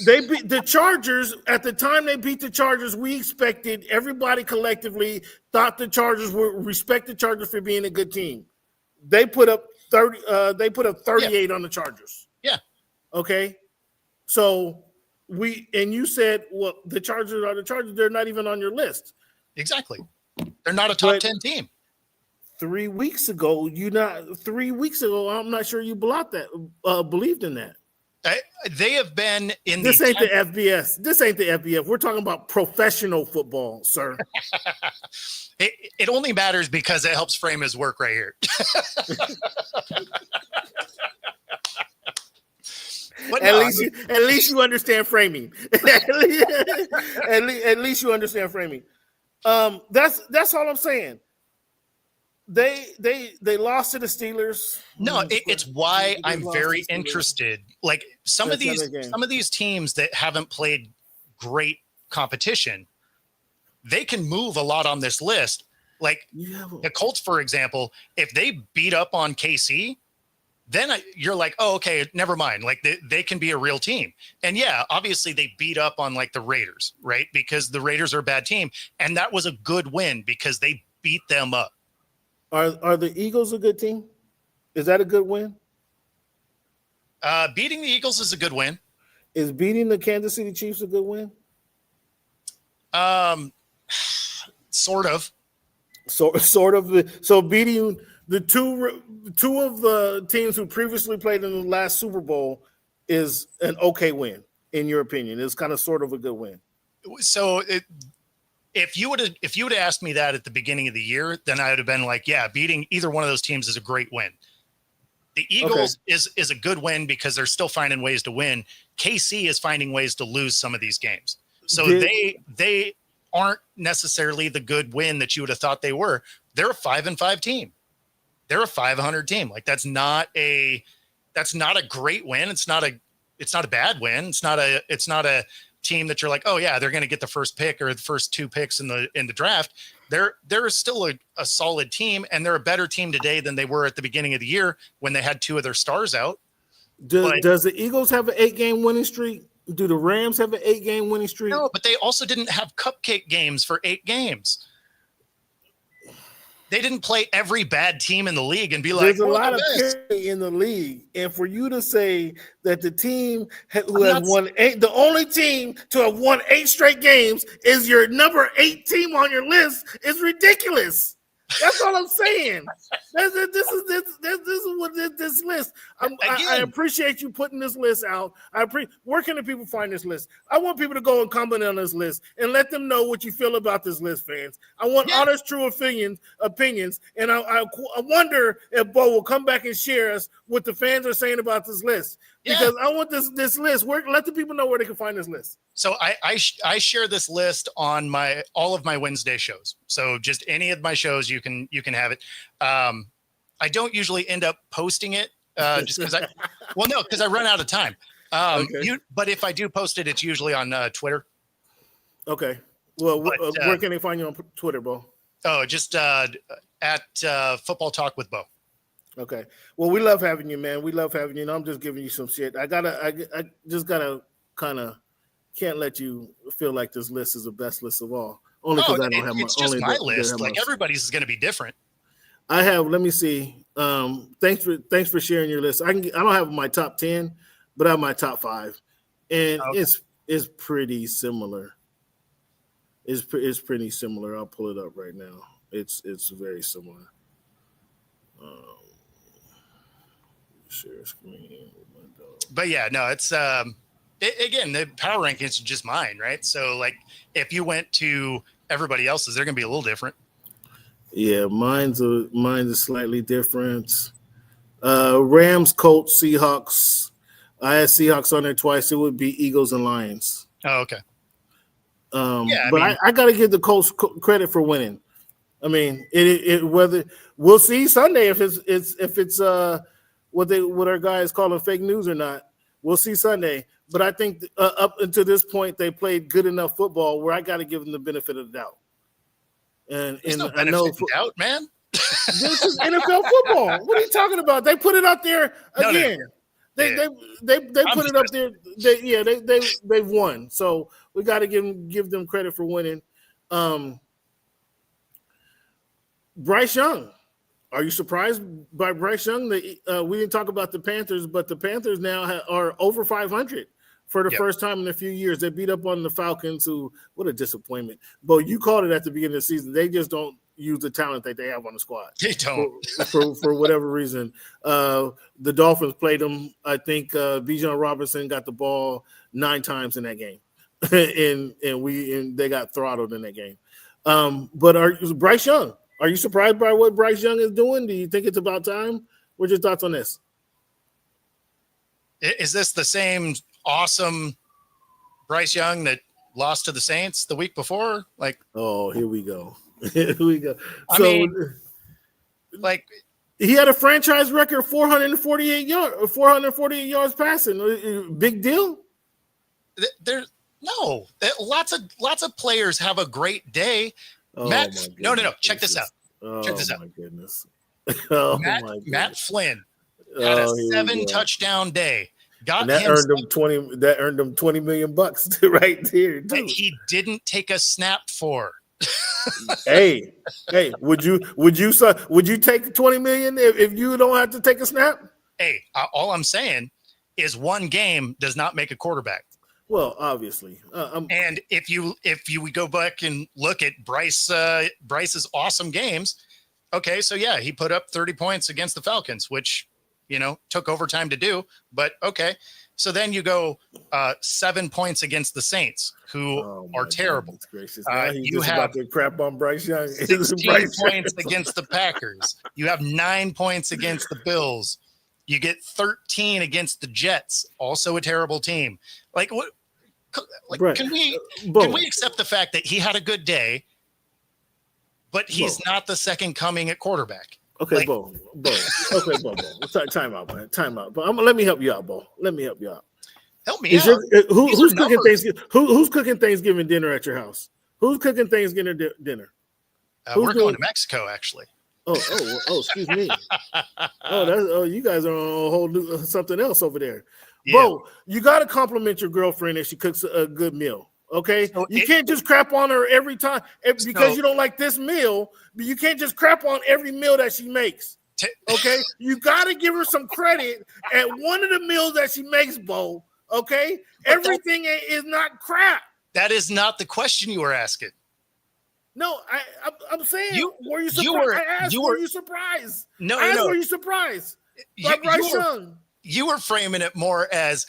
They beat the Chargers at the time they beat the Chargers. We expected everybody collectively thought the Chargers would respect the Chargers for being a good team. They put up 30. They put up 38 on the Chargers. Yeah. Okay. So you said, well, the Chargers are the Chargers. They're not even on your list. Exactly. They're not a top 10 team. 3 weeks ago, I'm not sure you believed in that. They have been in this ain't the FBS. This ain't the FBS. We're talking about professional football, sir. It only matters because it helps frame his work right here. At least you understand framing. at least you understand framing. That's all I'm saying. They lost to the Steelers. No, it's why I'm very interested. Like some of these teams that haven't played great competition, they can move a lot on this list. Like the Colts, for example, if they beat up on KC, then you're like, oh, okay, never mind. Like they can be a real team. And yeah, obviously they beat up on like the Raiders, right? Because the Raiders are a bad team. And that was a good win because they beat them up. Are the Eagles a good team? Is that a good win? Beating the Eagles is a good win. Is beating the Kansas City Chiefs a good win? Sort of. Sort of. So beating the two of the teams who previously played in the last Super Bowl is an okay win, in your opinion. It's kind of sort of a good win. So if you would have asked me that at the beginning of the year, then I would have been like, yeah, beating either one of those teams is a great win. The Eagles is a good win because they're still finding ways to win. KC is finding ways to lose some of these games. So they aren't necessarily the good win that you would have thought they were. They're a 5-5 team. They're a 500 team. Like that's not a great win. It's not a bad win. It's not a team that you're like, oh yeah, they're going to get the first pick or the first 2 picks in the draft. They're still a solid team, and they're a better team today than they were at the beginning of the year when they had 2 of their stars out. Does the Eagles have an 8-game winning streak? Do the Rams have an 8-game winning streak? No, but they also didn't have cupcake games for 8 games. They didn't play every bad team in the league and be like, there's a lot of parity in the league. And for you to say that the team who has won 8, the only team to have won 8 straight games is your number 8 team on your list is ridiculous. That's all I'm saying. This is what this list. I appreciate you putting this list out. Where can the people find this list? I want people to go and comment on this list and let them know what you feel about this list, fans. I want honest, true opinions. And I wonder if Bo will come back and share us what the fans are saying about this list. Because I want this list. Let the people know where they can find this list. So I share this list on all of my Wednesday shows. So just any of my shows, you can have it. I don't usually end up posting it just because because I run out of time. Okay. But if I do post it, it's usually on Twitter. Okay. Well, But, where can they find you on Twitter, Bo? Oh, just at Football Talk with Bo. Okay. Well, we love having you, man. We love having you. And I'm just giving you some shit. I just gotta kind of can't let you feel like this list is the best list of all. Only because I don't have it's just my list. Like everybody's is going to be different. I have. Let me see. Thanks for sharing your list. I don't have my top 10, but I have my top 5, and it's pretty similar. It's pretty similar. I'll pull it up right now. It's very similar. Share screen. But yeah, no, it's again, the power rankings are just mine, right? So like if you went to everybody else's, they're gonna be a little different. Yeah, mine's slightly different. Rams, Colts, Seahawks. I had Seahawks on there twice. It would be Eagles and Lions. Oh, okay. But I got to give the Colts credit for winning. I mean, whether we'll see Sunday if it's what our guys calling fake news or not. We'll see Sunday. But I think up until this point, they played good enough football where I got to give them the benefit of the doubt. And no I know doubt, man. This is NFL football. What are you talking about? They put it out there again. They put it up there. They've won. So we got to give them credit for winning. Bryce Young. Are you surprised by Bryce Young? We didn't talk about the Panthers, but the Panthers now are over 500 for the first time in a few years. They beat up on the Falcons, who, what a disappointment. But you called it at the beginning of the season. They just don't use the talent that they have on the squad. They don't. For whatever reason. The Dolphins played them. I think Bijan Robinson got the ball 9 times in that game. and they got throttled in that game. But Bryce Young, are you surprised by what Bryce Young is doing? Do you think it's about time? What's your thoughts on this? Is this the same awesome Bryce Young that lost to the Saints the week before? Like, oh, here we go. Here we go. I mean, like he had a franchise record 448 yards passing. Big deal? There's no. Lots of players have a great day. Oh, no. Check this out. Check this out. My goodness. Matt Flynn had a 7 touchdown day. That earned him $20 million right there, too. That he didn't take a snap for. hey, would you take the $20 million if you don't have to take a snap? Hey, all I'm saying is one game does not make a quarterback. Well, obviously, and if you go back and look at Bryce's awesome games, okay, so yeah, he put up 30 points against the Falcons, which took overtime to do, but okay. So then you go 7 points against the Saints, who are terrible. You have about to crap on Bryce Young. 16 points against the Packers. You have 9 points against the Bills. You get 13 against the Jets, also a terrible team. Like what? Like, right. Can we accept the fact that he had a good day, but he's not the second coming at quarterback? Okay, Bo. Okay, Bo. Time out, man. Time out. But let me help you out, Bo. Let me help you out. Help me out. Who's cooking Thanksgiving? Who's cooking Thanksgiving dinner at your house? Who's cooking Thanksgiving dinner? We're going to Mexico, actually. Oh, excuse me. You guys are on a whole new something else over there. Yeah. Bo, you got to compliment your girlfriend if she cooks a good meal. Okay, you can't just crap on her every time because you don't like this meal. But you can't just crap on every meal that she makes. Okay, you got to give her some credit at one of the meals that she makes, Bo. Okay, everything is not crap. That is not the question you were asking. No, I'm saying, were you surprised? Were you surprised? No. Were you surprised? You were framing it more as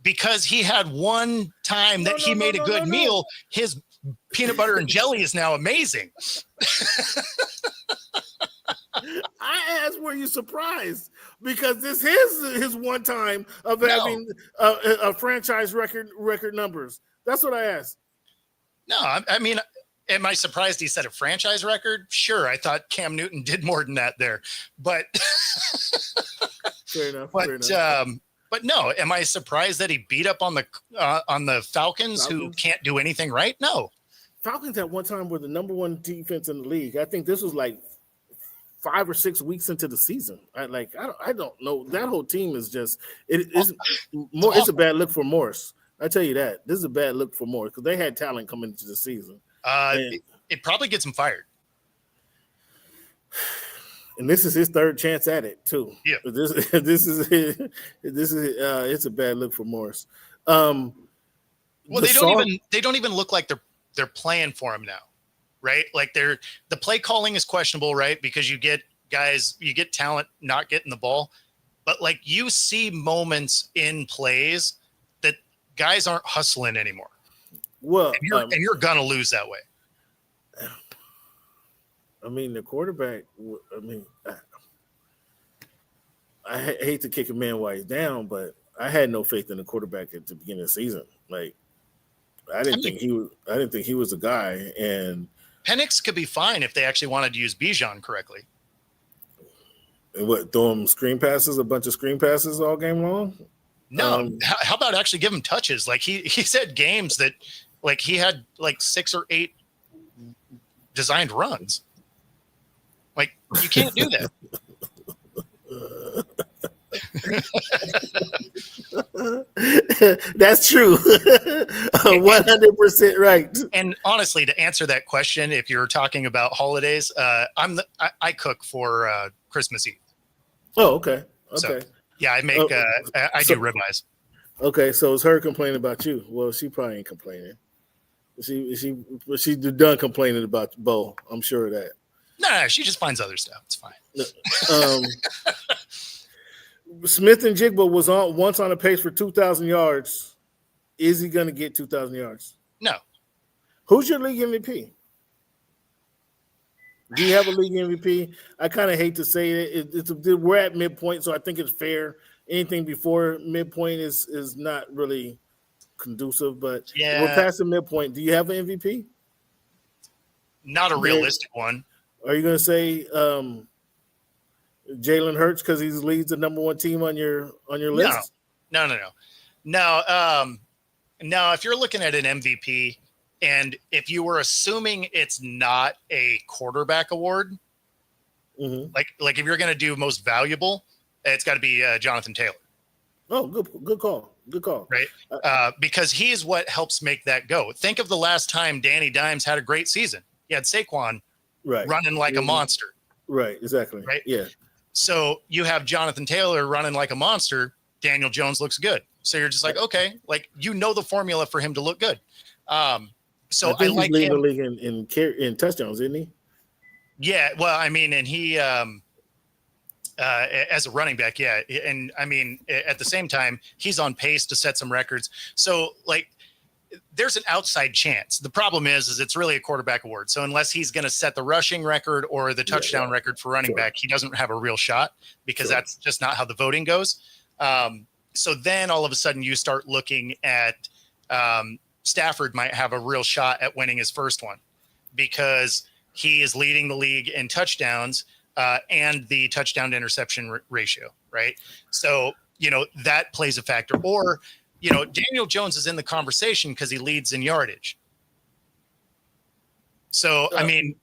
because he had one time that he made a good meal, his peanut butter and jelly is now amazing. I asked, were you surprised? Because this is his one time of having a franchise record numbers. That's what I asked. No, I mean, am I surprised he set a franchise record? Sure, I thought Cam Newton did more than that there, but fair enough. But But no, am I surprised that he beat up on the Falcons, who can't do anything right? No. Falcons at one time were the number one defense in the league. I think this was like 5 or 6 weeks into the season. I don't know. That whole team is just it's a bad look for Morris. I tell you that. This is a bad look for Morris because they had talent coming into the season. It probably gets him fired. And this is his third chance at it too. Yeah. This is it's a bad look for Morris. Well, they don't even look like they're playing for him now, right? Like the play calling is questionable, right? Because you get talent not getting the ball, but like you see moments in plays that guys aren't hustling anymore. Well, and you're gonna lose that way. I mean, the quarterback. I mean, I hate to kick a man while he's down, but I had no faith in the quarterback at the beginning of the season. Like, I didn't think he was a guy. And Penix could be fine if they actually wanted to use Bijan correctly. And what, throw him a bunch of screen passes all game long? No. How about actually give him touches? Like he said games that like he had like 6 or 8 designed runs. Like you can't do that. That's true. 100% right. And honestly, to answer that question, if you're talking about holidays, I cook for Christmas Eve. Oh, okay. So, yeah, I make I do ribeyes. Okay, so it's her complaining about you. Well, she probably ain't complaining. She's done complaining about Bo. I'm sure of that. No, she just finds other stuff. It's fine. Smith and Jigba was once on a pace for 2,000 yards. Is he going to get 2,000 yards? No. Who's your league MVP? Do you have a league MVP? I kind of hate to say it. We're at midpoint, so I think it's fair. Anything before midpoint is not really conducive, but we're past the midpoint. Do you have an MVP? Not a realistic one. Are you going to say Jalen Hurts because he leads the number one team on your list? No. If you're looking at an MVP, and if you were assuming it's not a quarterback award, like if you're going to do most valuable, it's got to be Jonathan Taylor. Oh, good call. Good call. Right, because he's what helps make that go. Think of the last time Danny Dimes had a great season. He had Saquon running like a monster. Right, exactly. Right? Yeah. So you have Jonathan Taylor running like a monster. Daniel Jones looks good. So you're just like, okay, like the formula for him to look good. So I like he's him. The league in touchdowns, isn't he? Yeah, well, I mean, and he as a running back, yeah, and I mean, at the same time, he's on pace to set some records. So like, there's an outside chance. The problem is it's really a quarterback award. So unless he's going to set the rushing record or the touchdown record for running back, he doesn't have a real shot because that's just not how the voting goes. So then all of a sudden you start looking at Stafford might have a real shot at winning his first one because he is leading the league in touchdowns and the touchdown to interception ratio, right? So, that plays a factor. Or, Daniel Jones is in the conversation because he leads in yardage. So, I mean.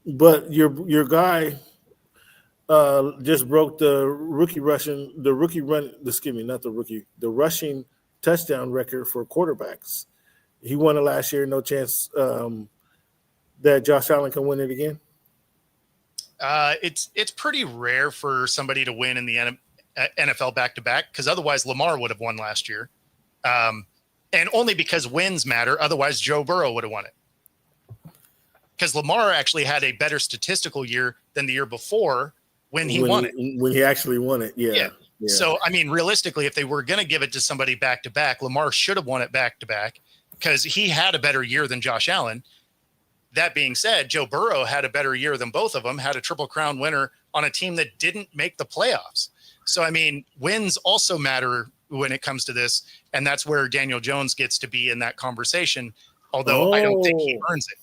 But your guy just broke the rushing touchdown record for quarterbacks. He won it last year. No chance that Josh Allen can win it again. It's pretty rare for somebody to win in the NFL back-to-back because otherwise Lamar would have won last year. And only because wins matter. Otherwise Joe Burrow would have won it. Because Lamar actually had a better statistical year than the year before when he won it. When he actually won it, yeah. So, I mean, realistically, if they were going to give it to somebody back-to-back, Lamar should have won it back-to-back because he had a better year than Josh Allen. That being said, Joe Burrow had a better year than both of them, had a Triple Crown winner on a team that didn't make the playoffs. So, I mean, wins also matter when it comes to this, and that's where Daniel Jones gets to be in that conversation, although I don't think he earns it.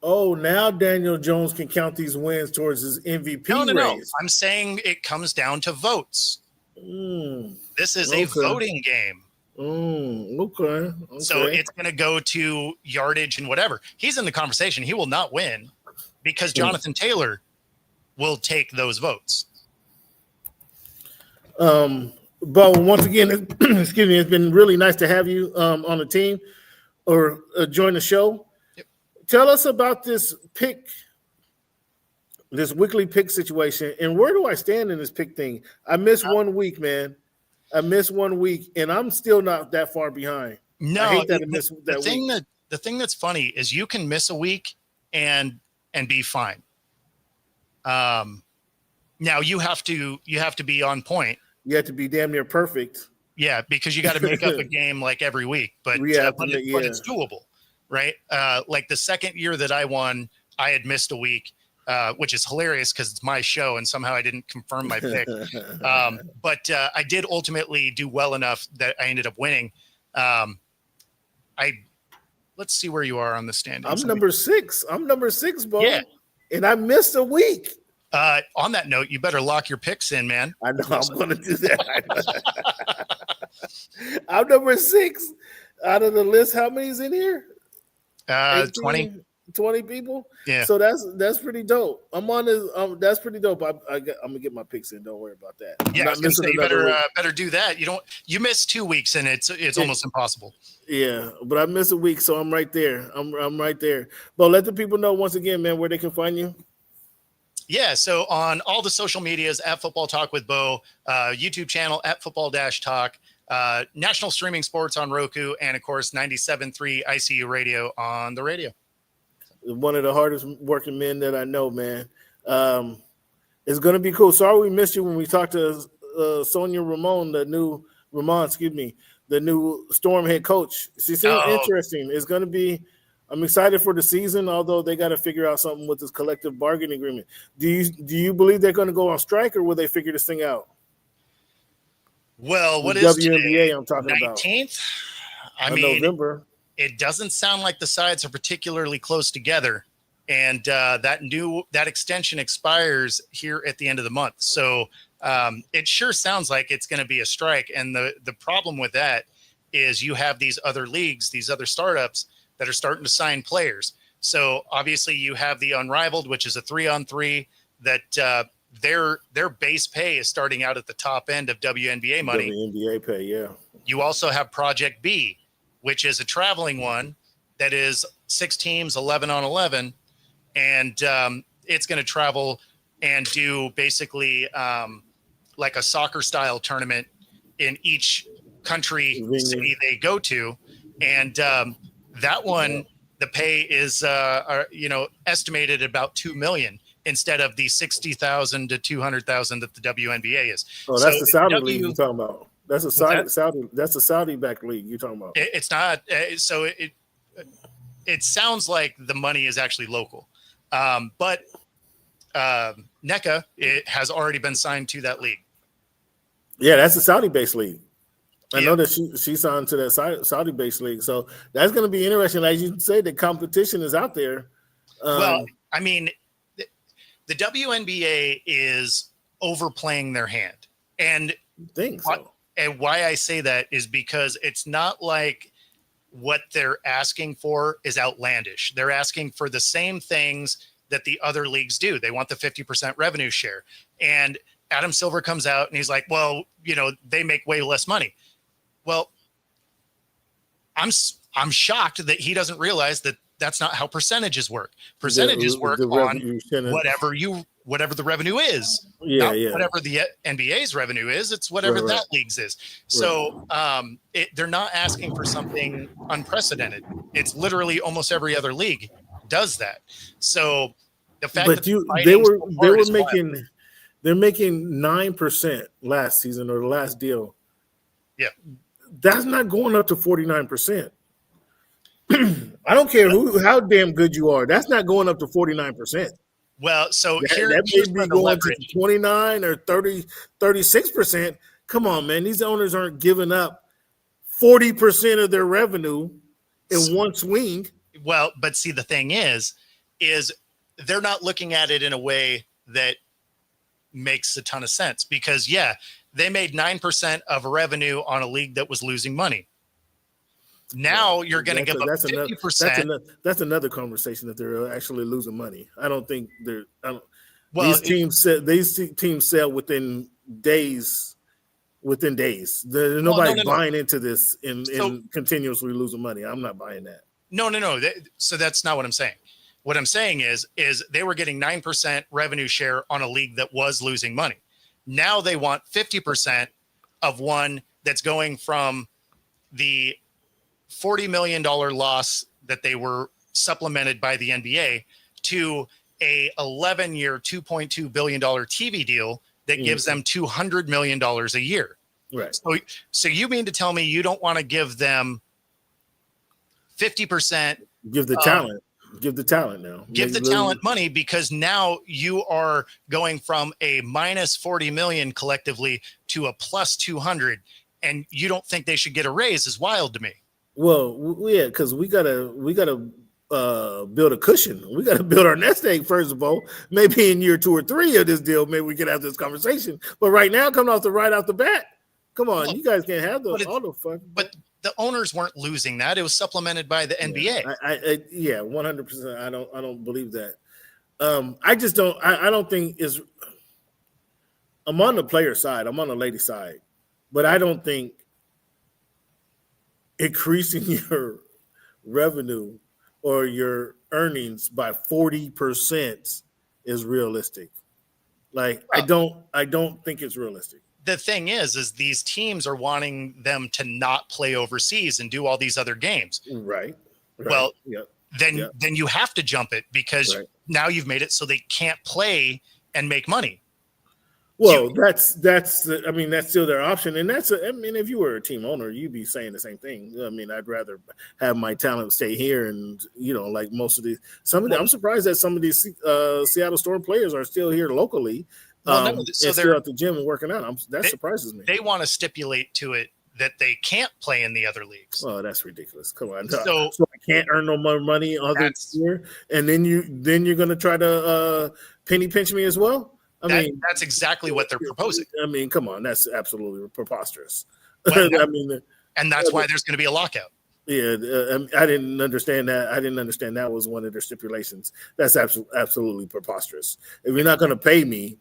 Oh, now Daniel Jones can count these wins towards his MVP race. I'm saying it comes down to votes. This is a voting game. Okay. So it's going to go to yardage and whatever. He's in the conversation. He will not win because Jonathan Taylor will take those votes. Bo, once again, excuse me, it's been really nice to have you on the team or join the show. Yep. Tell us about this weekly pick situation, and where do I stand in this pick thing? I missed 1 week, man. I missed 1 week, and I'm still not that far behind. No, I hate that I missed that week. The thing that's funny is you can miss a week and be fine. Now you have to be on point. You have to be damn near perfect. Yeah, because you got to make up a game like every week, but but it's doable, right? Like the second year that I won, I had missed a week, which is hilarious because it's my show and somehow I didn't confirm my pick. But I did ultimately do well enough that I ended up winning. Let's see where you are on the standings. I'm number 6. I'm number 6, Bo. Yeah. And I missed a week. On that note, you better lock your picks in, man. I know I'm going to do that. I'm number 6 out of the list. How many's in here? 20 people. Yeah. So that's pretty dope. I'm on this. That's pretty dope. I'm gonna get my picks in. Don't worry about that. Yeah, I was gonna say, you better do that. You miss 2 weeks and it's almost impossible. Yeah, but I missed a week, so I'm right there. I'm right there. But let the people know once again, man, where they can find you. Yeah, so on all the social medias at Football Talk with Bo, YouTube channel at Football-Talk, National Streaming Sports on Roku, and of course 97.3 ICU Radio on the radio. One of the hardest working men that I know, man. It's going to be cool. Sorry we missed you when we talked to Sonia Ramon, the new Storm head coach. She seemed interesting. It's going to be. I'm excited for the season, although they got to figure out something with this collective bargaining agreement. Do you believe they're going to go on strike, or will they figure this thing out? Well, what the is WNBA today? I'm talking 19th? about? I mean, November. It doesn't sound like the sides are particularly close together, and that extension expires here at the end of the month. So it sure sounds like it's going to be a strike. And the problem with that is you have these other leagues, these other startups that are starting to sign players. So obviously you have the Unrivaled, which is a 3-on-3 that their base pay is starting out at the top end of WNBA money. WNBA pay, yeah. You also have Project B, which is a traveling one that is 6 teams, 11 on 11. And it's going to travel and do basically like a soccer style tournament in each country city they go to. And that one, the pay is, estimated at about $2 million instead of the $60,000 to $200,000 that the WNBA is. Oh, that's the Saudi league you're talking about. That's a Saudi. That's a Saudi-backed league you're talking about. It's not. So it sounds like the money is actually local, but NECA has already been signed to that league. Yeah, that's a Saudi-based league. I know that she signed to that Saudi-based league, so that's going to be interesting. As you say, the competition is out there. Well, I mean, the WNBA is overplaying their hand, and and why I say that is because it's not like what they're asking for is outlandish. They're asking for the same things that the other leagues do. They want the 50% revenue share, and Adam Silver comes out and he's like, well, they make way less money. Well, I'm shocked that he doesn't realize that that's not how percentages work. Percentages work on whatever the revenue is. Whatever the NBA's revenue is, it's whatever that league's is. So they're not asking for something unprecedented. It's literally almost every other league does that. So the fact they're making 9% last season or the last deal. Yeah. That's not going up to 49%. I don't care how damn good you are. That's not going up to 49%. Well, so that may be going to 29 or 30, 36%. Come on, man. These owners aren't giving up 40% of their revenue in one swing. Well, but see, the thing is they're not looking at it in a way that makes a ton of sense because, yeah, they made 9% of revenue on a league that was losing money. Now you're going to give up 50%. That's another conversation that they're actually losing money. I don't think they're. Well, these teams sell within days. Within days, there's nobody buying into this and continuously losing money. I'm not buying that. No. So that's not what I'm saying. What I'm saying is they were getting 9% revenue share on a league that was losing money. Now they want 50% of one that's going from the $40 million loss that they were supplemented by the NBA to a 11-year, $2.2 billion TV deal that gives them $200 million a year. Right. So you mean to tell me you don't want to give them 50%? Give the talent. Give the talent now. Give the talent money because now you are going from a minus 40 million collectively to a plus 200, and you don't think they should get a raise is wild to me. Well, yeah, because we gotta build a cushion. We got to build our nest egg first of all. Maybe in year 2 or 3 of this deal, maybe we can have this conversation. But right now, coming off the bat, come on, you guys can't have all the fun. But the owners weren't losing that; it was supplemented by the NBA. Yeah, 100%. I don't believe that. I just don't. I don't think is. I'm on the player side. I'm on the lady side, but I don't think increasing your revenue or your earnings by 40% is realistic. Like I don't think it's realistic. The thing is these teams are wanting them to not play overseas and do all these other games. Right. Well, then you have to jump it because now you've made it so they can't play and make money. Well, that's still their option. And if you were a team owner, you'd be saying the same thing. I mean, I'd rather have my talent stay here. And, like I'm surprised that some of these Seattle Storm players are still here locally. And still at the gym and working out. That surprises me. They want to stipulate to it that they can't play in the other leagues. Oh, that's ridiculous. Come on. So I can't earn no more money other year. And then you're going to try to penny pinch me as well? That's exactly what they're proposing. I mean, come on, that's absolutely preposterous. Well, and that's why there's going to be a lockout. Yeah, I didn't understand that. I didn't understand that was one of their stipulations. That's absolutely preposterous. If you're not going to pay me,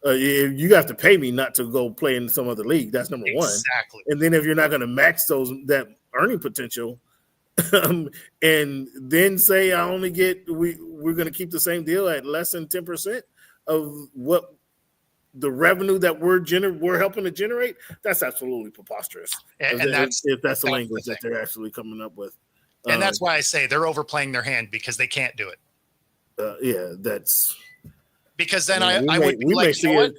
you have to pay me not to go play in some other league. That's number one. Exactly. And then if you're not going to max that earning potential, and then say we're going to keep the same deal at less than 10% of what the revenue that we're helping to generate, that's absolutely preposterous. And if that's the language that they're actually coming up with. And that's why I say they're overplaying their hand because they can't do it. That's because then I would be like, you know what?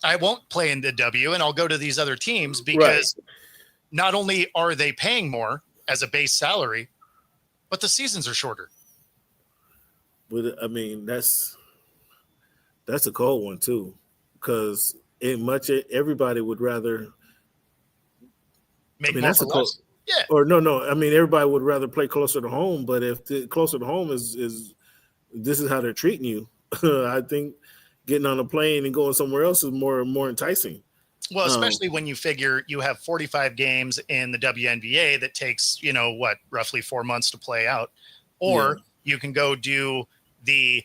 I won't play in the W and I'll go to these other teams because not only are they paying more as a base salary, but the seasons are shorter. But I mean, that's a cold one too, because everybody would rather make more for less. Yeah. Or no. I mean, everybody would rather play closer to home. But if the closer to home is this is how they're treating you, I think getting on a plane and going somewhere else is more enticing. Well, especially when you figure you have 45 games in the WNBA that takes roughly 4 months to play out, or you can go do the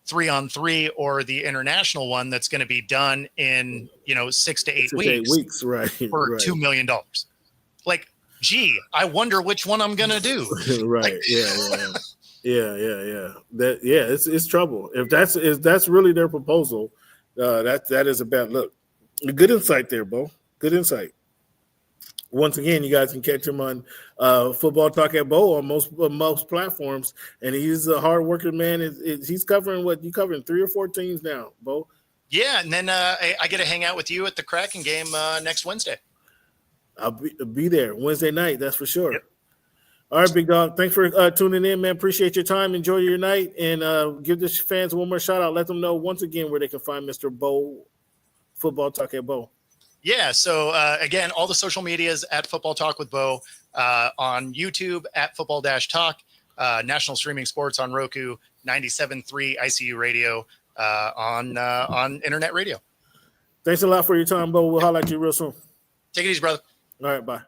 3-on-3 or the international one that's going to be done in 6 to 8 weeks, right? For $2 million. Like, gee, I wonder which one I'm going to do. Right? Yeah. It's trouble. If that's really their proposal, that is a bad look. Good insight there, Bo. Good insight. Once again, you guys can catch him on Football Talk at Bo on most platforms, and he's a hard-working man. He's covering you covering 3 or 4 teams now, Bo. Yeah, and then I get to hang out with you at the Kraken game next Wednesday. I'll be there Wednesday night, that's for sure. Yep. All right, big dog. Thanks for tuning in, man. Appreciate your time. Enjoy your night, and give the fans one more shout out. Let them know once again where they can find Mr. Bo. Football Talk at Bo. Yeah. So again, all the social medias at Football Talk with Bo, on YouTube at Football-Talk, National Streaming Sports on Roku, 97.3 ICU Radio, on internet radio. Thanks a lot for your time, Bo. We'll holler at you real soon. Take it easy, brother. All right, bye.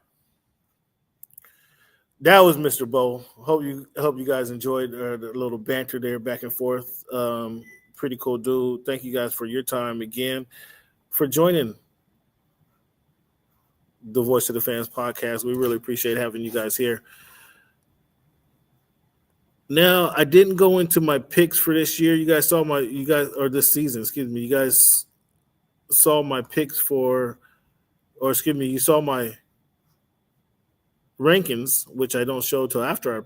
That was Mr. Bo. Hope you guys enjoyed the little banter there back and forth. Pretty cool dude. Thank you guys for your time again, for joining the Voice of the Fans podcast. We really appreciate having you guys here. Now, I didn't go into my picks for this year. You guys saw this season, excuse me. You guys saw my picks you saw my rankings, which I don't show till after I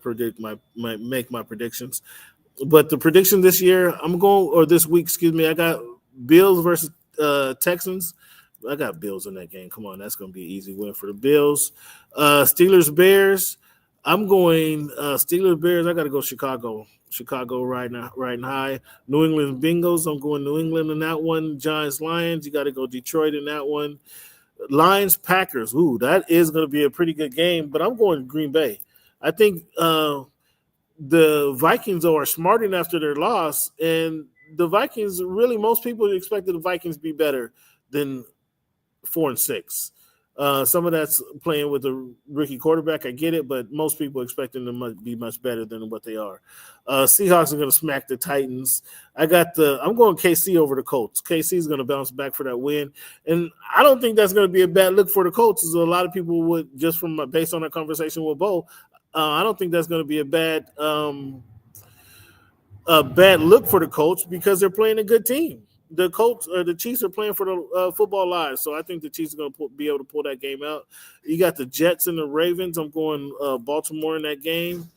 make my predictions. But the prediction this year, this week, I got Bills versus Texans. I got Bills in that game. Come on, that's going to be an easy win for the Bills. Steelers Bears. I'm going Steelers Bears. I got to go Chicago. Chicago riding high. New England Bengals. I'm going New England in that one. Giants Lions. You got to go Detroit in that one. Lions Packers. Ooh, that is going to be a pretty good game. But I'm going Green Bay. I think the Vikings are smart enough after their loss, and the Vikings really, most people expected the Vikings to be better than 4-6. Some of that's playing with a rookie quarterback. I get it, but most people expect them to be much better than what they are. Seahawks are going to smack the Titans. I'm going KC over the Colts. KC is going to bounce back for that win, and I don't think that's going to be a bad look for the Colts. As a lot of people would, just based on our conversation with Bo, I don't think that's going to be a bad look for the Colts because they're playing a good team. The Colts or the Chiefs are playing for the football lives, so I think the Chiefs are going to be able to pull that game out. You got the Jets and the Ravens. I'm going Baltimore in that game.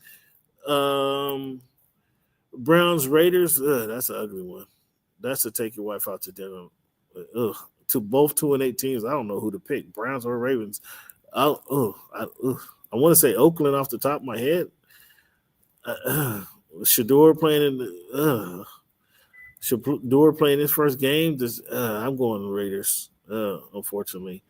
Browns Raiders. That's an ugly one. That's to take your wife out to dinner. To both 2-8 teams, I don't know who to pick, Browns or Ravens. I want to say Oakland off the top of my head. Shador playing his first game. I'm going Raiders, unfortunately.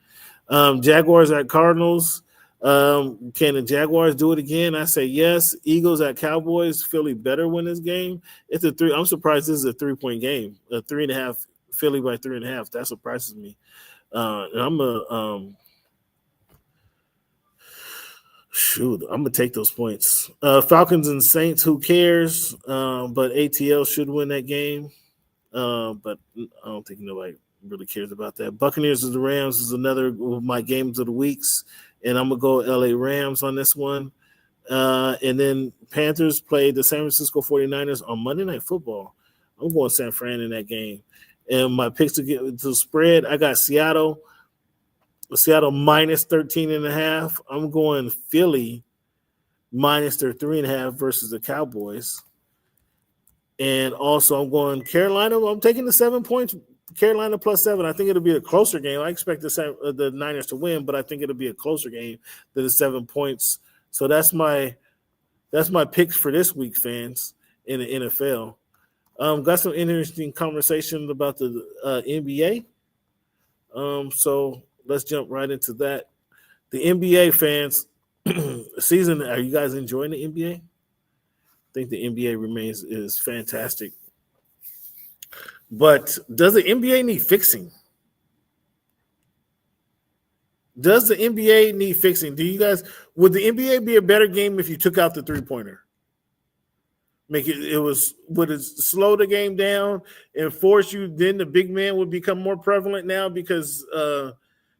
Jaguars at Cardinals. Can the Jaguars do it again? I say yes. Eagles at Cowboys. Philly better win this game. It's a 3. I'm surprised this is a 3-point game. 3.5. Philly by 3.5. That surprises me. I'm gonna take those points. Falcons and Saints, who cares? But ATL should win that game. But I don't think nobody really cares about that. Buccaneers and the Rams is another of my games of the weeks, and I'm gonna go LA Rams on this one. And then Panthers play the San Francisco 49ers on Monday Night Football. I'm going San Fran in that game. And my picks to get to spread, I got Seattle minus 13.5. I'm going Philly minus their 3.5 versus the Cowboys. And also I'm going Carolina. I'm taking the 7 points. Carolina plus 7. I think it'll be a closer game. I expect the Niners to win, but I think it'll be a closer game than the 7 points. So that's my picks for this week, fans, in the NFL. Got some interesting conversation about the NBA. So let's jump right into that. The NBA fans season. Are you guys enjoying the NBA? I think the NBA is fantastic. But does the NBA need fixing? Would the NBA be a better game if you took out the 3-pointer? Would it slow the game down and force you? Then the big man would become more prevalent now because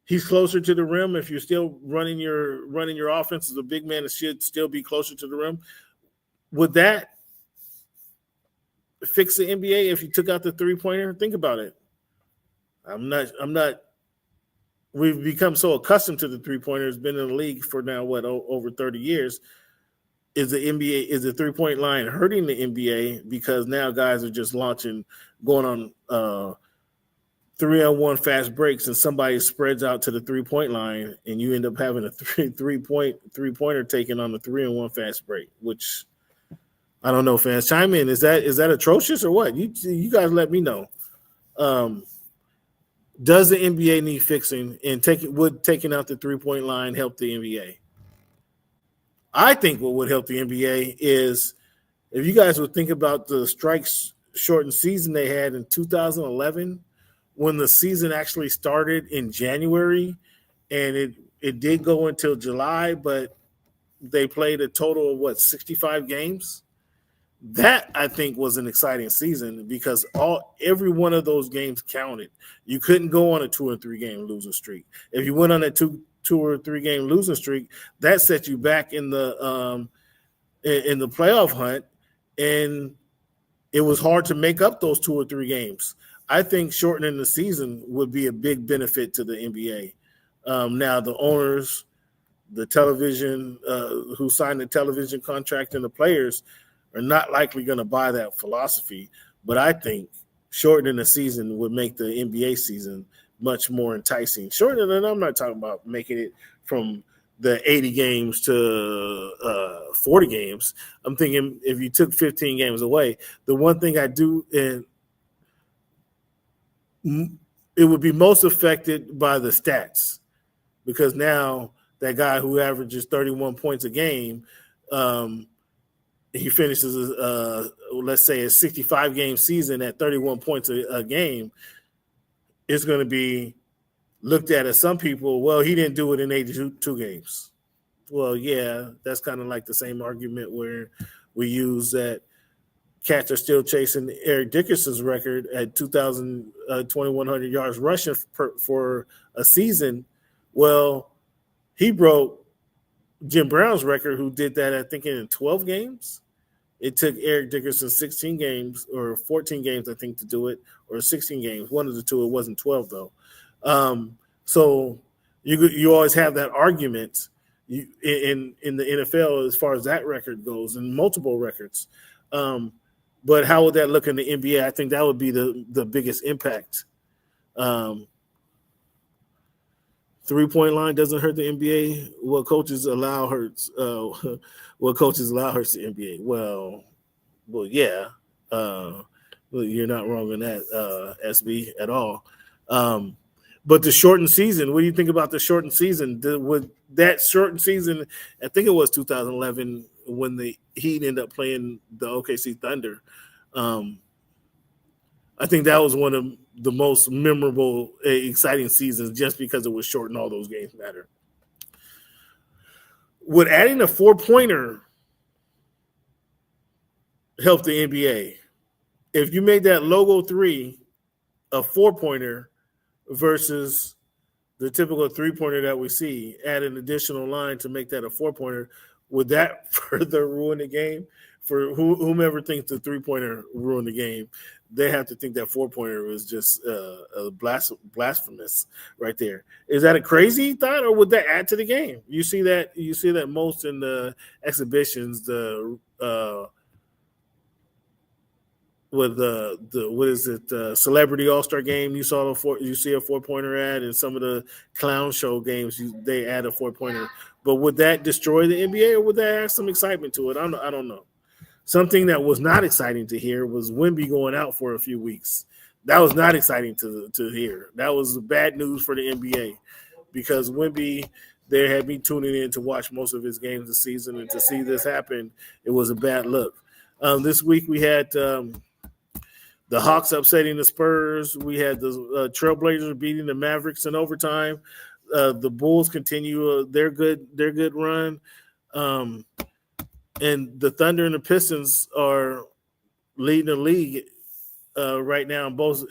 he's closer to the rim. If you're still running your offense as a big man, it should still be closer to the rim. Would that fix the NBA if you took out the 3-pointer? Think about it. I'm not. We've become so accustomed to the 3-pointer. It's been in the league for now, over 30 years. Is the 3-point line hurting the NBA because now guys are just going on 3-on-1 fast breaks and somebody spreads out to the 3-point line and you end up having a three-pointer taken on the 3-on-1 fast break, which I don't know, fans. Chime in. Is that atrocious or what? You guys let me know. Does the NBA need fixing, and would taking out the 3-point line help the NBA? I think what would help the NBA is if you guys would think about the strikes shortened season they had in 2011, when the season actually started in January, and it did go until July, but they played a total of 65 games. That, I think, was an exciting season because every one of those games counted. You couldn't go on a 2 or 3 game losing streak. If you went on a two or 3 game losing streak, that set you back in the playoff hunt, and it was hard to make up those 2 or 3 games. I think shortening the season would be a big benefit to the NBA. Now, the owners, the television, who signed the television contract, and the players are not likely going to buy that philosophy. But I think shortening the season would make the NBA season much more enticing. Shortening, and I'm not talking about making it from the 80 games to 40 games. I'm thinking if you took 15 games away, the one thing I do, and it would be most affected by the stats, because now that guy who averages 31 points a game, he finishes, let's say, a 65-game season at 31 points a game, is going to be looked at as some people, well, he didn't do it in 82 games. Well, yeah, that's kind of like the same argument where we use that cats are still chasing Eric Dickerson's record at 2,100 yards rushing for a season. Well, he broke Jim Brown's record, who did that, I think, in 12 games. It took Eric Dickerson 16 games or 14 games, I think, to do it, or 16 games. One of the two. It wasn't 12, though. So you always have that argument in the NFL as far as that record goes, and multiple records. But how would that look in the NBA? I think that would be the biggest impact. Three-point line doesn't hurt the NBA. What coaches allow hurts. What coaches allow hurts the NBA. Well, yeah. You're not wrong on that, SB, at all. But the shortened season, what do you think about the shortened season? Would that shortened season, I think it was 2011 when the Heat ended up playing the OKC Thunder. I think that was one of the most memorable, exciting seasons just because it was short and all those games matter. Would adding a 4-pointer help the NBA? If you made that logo 3 a 4-pointer versus the typical 3-pointer that we see, add an additional line to make that a 4-pointer, would that further ruin the game? For whomever thinks the 3-pointer ruined the game, they have to think that 4-pointer was just blasphemous right there. Is that a crazy thought, or would that add to the game? You see that most in the exhibitions, with the Celebrity All-Star Game, you see a 4-pointer ad, and some of the clown show games they add a 4-pointer. But would that destroy the NBA, or would that add some excitement to it? I don't know. Something that was not exciting to hear was Wemby going out for a few weeks. That was not exciting to hear. That was bad news for the NBA, because Wemby, they had me tuning in to watch most of his games this season, and to see this happen, it was a bad look. This week we had the Hawks upsetting the Spurs. We had the Trailblazers beating the Mavericks in overtime. The Bulls continue their good run. And the Thunder and the Pistons are leading the league right now in both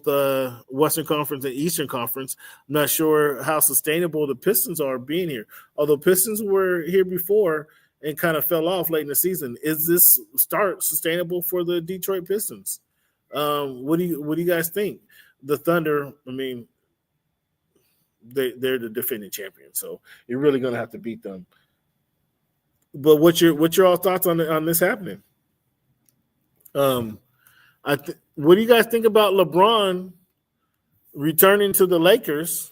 the Western Conference and Eastern Conference. I'm not sure how sustainable the Pistons are being here. Although Pistons were here before and kind of fell off late in the season. Is this start sustainable for the Detroit Pistons? What do you guys think? The Thunder, I mean, they're the defending champion, so you're really going to have to beat them. But what's your all thoughts on this happening? What do you guys think about LeBron returning to the Lakers?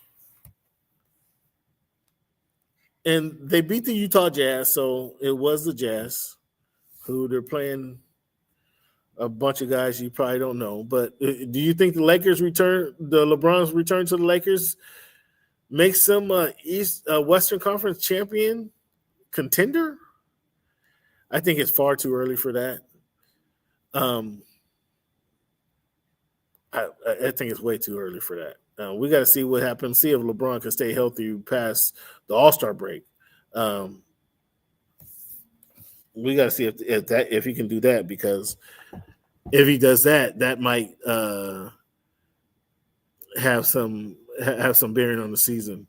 And they beat the Utah Jazz, so it was the Jazz, who they're playing a bunch of guys you probably don't know. But do you think the LeBron's return to the Lakers makes them Western Conference champion contender? I think it's far too early for that. I think it's way too early for that. We got to see what happens. See if LeBron can stay healthy past the All-Star break. We got to see if he can do that, because if he does that, that might have some bearing on the season.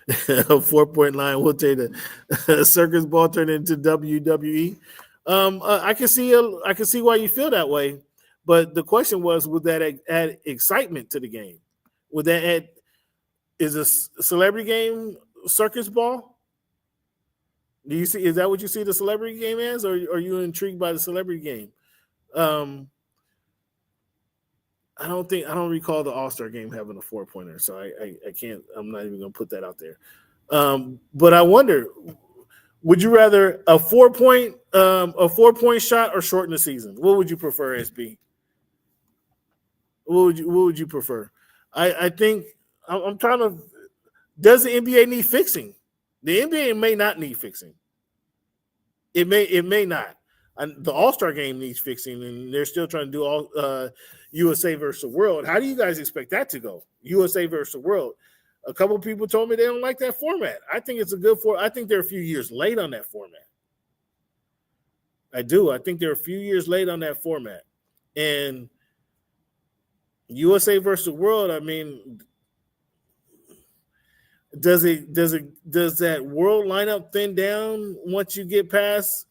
A 4-point line will take the circus ball turned into WWE. I can see why you feel that way, but the question was, would that add excitement to the game? Would that add? Is a celebrity game circus ball? Do you see? Is that what you see the celebrity game as, or are you intrigued by the celebrity game? I don't recall the All-Star game having a 4-pointer, so I can't. I'm not even going to put that out there. But I wonder, would you rather a 4-point shot or shorten the season? What would you prefer, SB? What would you prefer? I think I'm trying to. Does the NBA need fixing? The NBA may not need fixing. It may not. And the All-Star game needs fixing, and they're still trying to do all USA versus the world. How do you guys expect that to go? USA versus the world. A couple of people told me they don't like that format. I think it's a good I think they're a few years late on that format. I do. I think they're a few years late on that format. And USA versus the world, I mean, does that world lineup thin down once you get past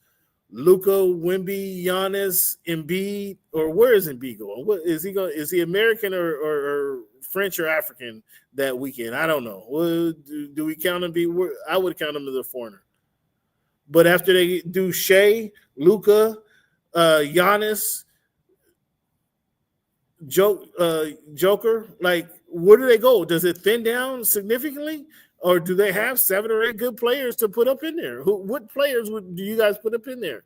Luka, Wemby, Giannis, Embiid, or where is Embiid going? What is he going? Is he American or French or African that weekend? I don't know. Well, do we count Embiid? I would count him as a foreigner. But after they do Shea, Luka, Giannis, Joker, like, where do they go? Does it thin down significantly, or do they have 7 or 8 good players to put up in there? What players do you guys put up in there?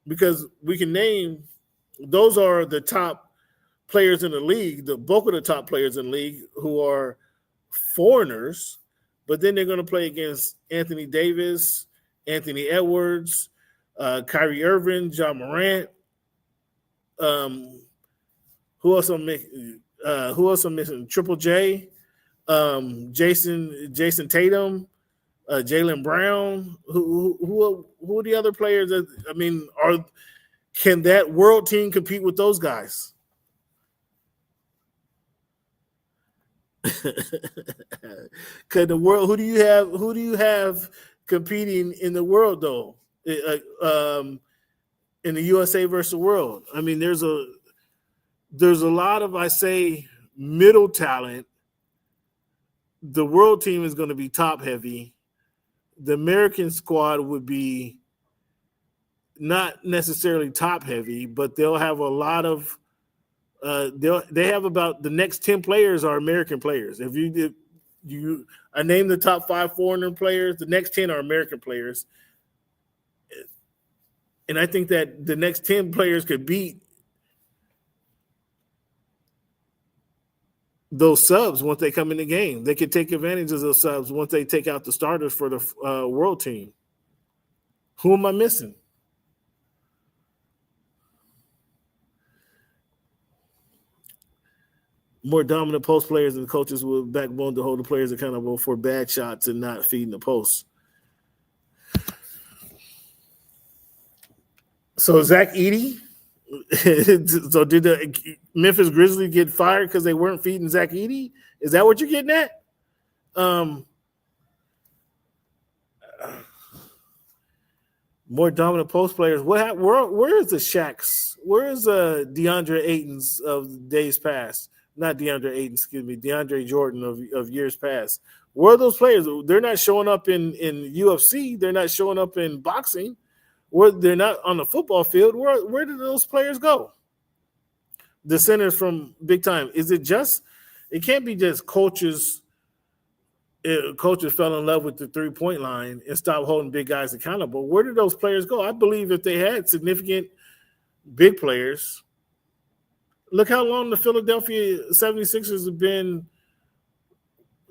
Because we can name, those are the top players in the league, the bulk of the top players in the league who are foreigners, but then they're going to play against Anthony Davis, Anthony Edwards, Kyrie Irving, John Morant. Who else I'm missing? Triple J, Jason Tatum, Jaylen Brown. Who are the other players? Can that world team compete with those guys? Could the world? Who do you have competing in the world though? In the USA versus the world. I mean, there's a lot of, I say, middle talent. The world team is going to be top heavy. The American squad would be not necessarily top heavy, but they'll have a lot of they have about the next 10 players are American players. If I name the top 5 foreigner players, the next 10 are American players. And I think that the next 10 players could beat those subs once they come in the game. They could take advantage of those subs once they take out the starters for the world team. Who am I missing? More dominant post players and coaches with backbone to hold the players accountable for bad shots and not feeding the post. So Zach Edey. So did the Memphis Grizzlies get fired because they weren't feeding Zach Edey? Is that what you're getting at? More dominant post players. Where is the Shaqs? Where is DeAndre Ayton's of days past? Not DeAndre Ayton, excuse me, DeAndre Jordan of years past. Where are those players? They're not showing up in UFC. They're not showing up in boxing. They're not on the football field. Where did those players go? The centers from big time. Is it just? It can't be just coaches. Coaches fell in love with the 3-point line and stopped holding big guys accountable. Where did those players go? I believe if they had significant big players. Look how long the Philadelphia 76ers have been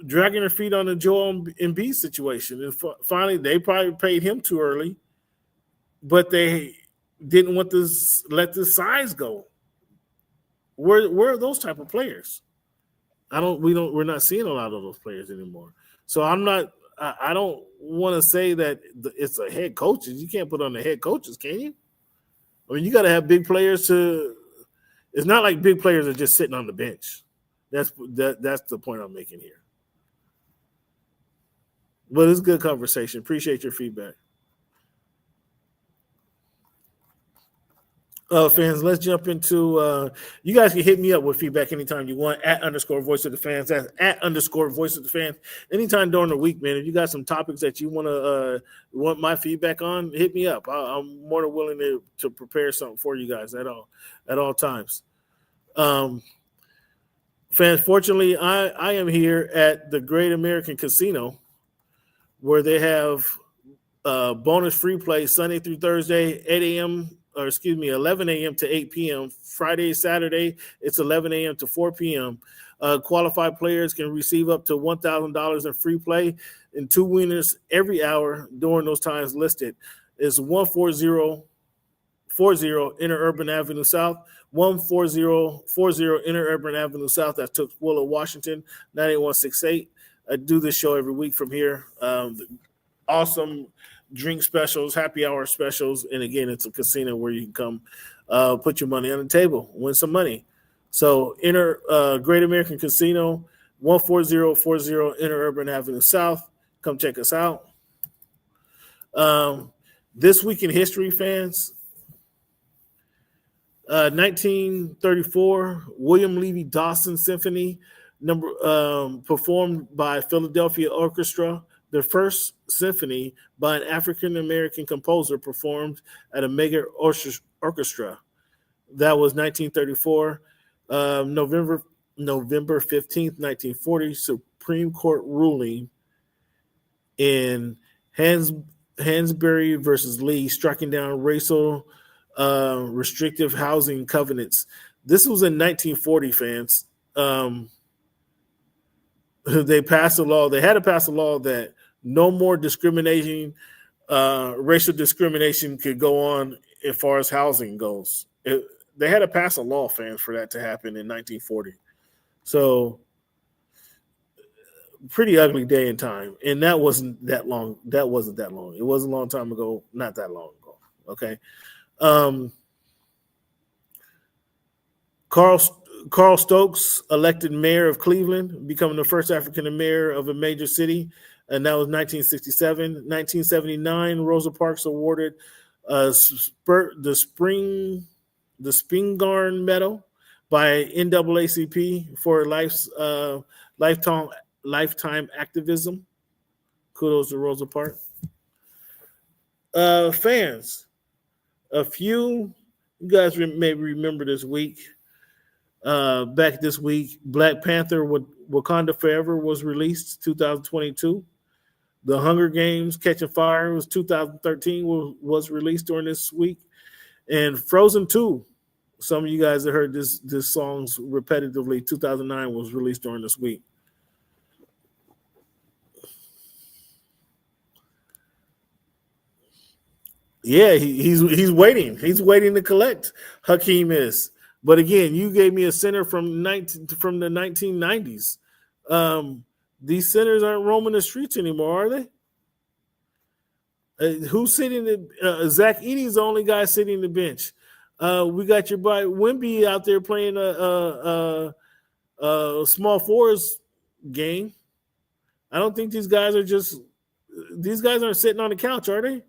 dragging their feet on the Joel Embiid situation. And finally, they probably paid him too early. But they didn't want to let the size go. Where are those type of players? We're not seeing a lot of those players anymore. So I don't want to say that it's a head coaches. You can't put on the head coaches, can you? I mean, you got to have big players it's not like big players are just sitting on the bench. That's the point I'm making here. But it's good conversation. Appreciate your feedback. Fans, let's jump into you guys can hit me up with feedback anytime you want at _voice of the fans. That's at _voice of the fans. Anytime during the week, man. If you got some topics that you want my feedback on, hit me up. I'm more than willing to prepare something for you guys at all times. Fans, fortunately, I am here at the Great American Casino where they have bonus free play Sunday through Thursday, 11 a.m. to 8 p.m. Friday, Saturday, it's 11 a.m. to 4 p.m. Qualified players can receive up to $1,000 in free play and 2 winners every hour during those times listed. It's 14040 Interurban Avenue South, 14040 Interurban Avenue South. That's Tukwila, Washington, 98168. I do this show every week from here. Awesome drink specials, happy hour specials, and again, it's a casino where you can come put your money on the table, win some money. So Great American Casino, 14040 Interurban Avenue South. Come check us out. This week in history, fans, 1934, William Levy Dawson Symphony, performed by Philadelphia Orchestra. The first symphony by an African-American composer performed at a mega orchestra. That was 1934. November 15th, 1940, Supreme Court ruling in Hansberry versus Lee, striking down racial restrictive housing covenants. This was in 1940, fans. They passed a law. They had to pass a law that no more discrimination, racial discrimination could go on as far as housing goes. They had to pass a law, fans, for that to happen in 1940. So pretty ugly day and time. And that wasn't that long. It was a long time ago, not that long ago. Okay. Carl Stokes elected mayor of Cleveland, becoming the first African mayor of a major city, and that was 1967. 1979, Rosa Parks awarded the Spingarn Medal by NAACP for lifetime activism. Kudos to Rosa Parks. Fans, you guys may remember this week. Back this week, Black Panther Wakanda Forever was released 2022. The Hunger Games Catching Fire was 2013 was released during this week. And Frozen 2, some of you guys have heard this songs repetitively, 2009 was released during this week. Yeah, he's waiting. He's waiting to collect. Hakeem is. But again, you gave me a center from the 1990s. These centers aren't roaming the streets anymore, are they? Who's sitting? Zach Edey's the only guy sitting the bench. We got your boy Wemby out there playing a small forwards game. I don't think these guys aren't sitting on the couch, are they?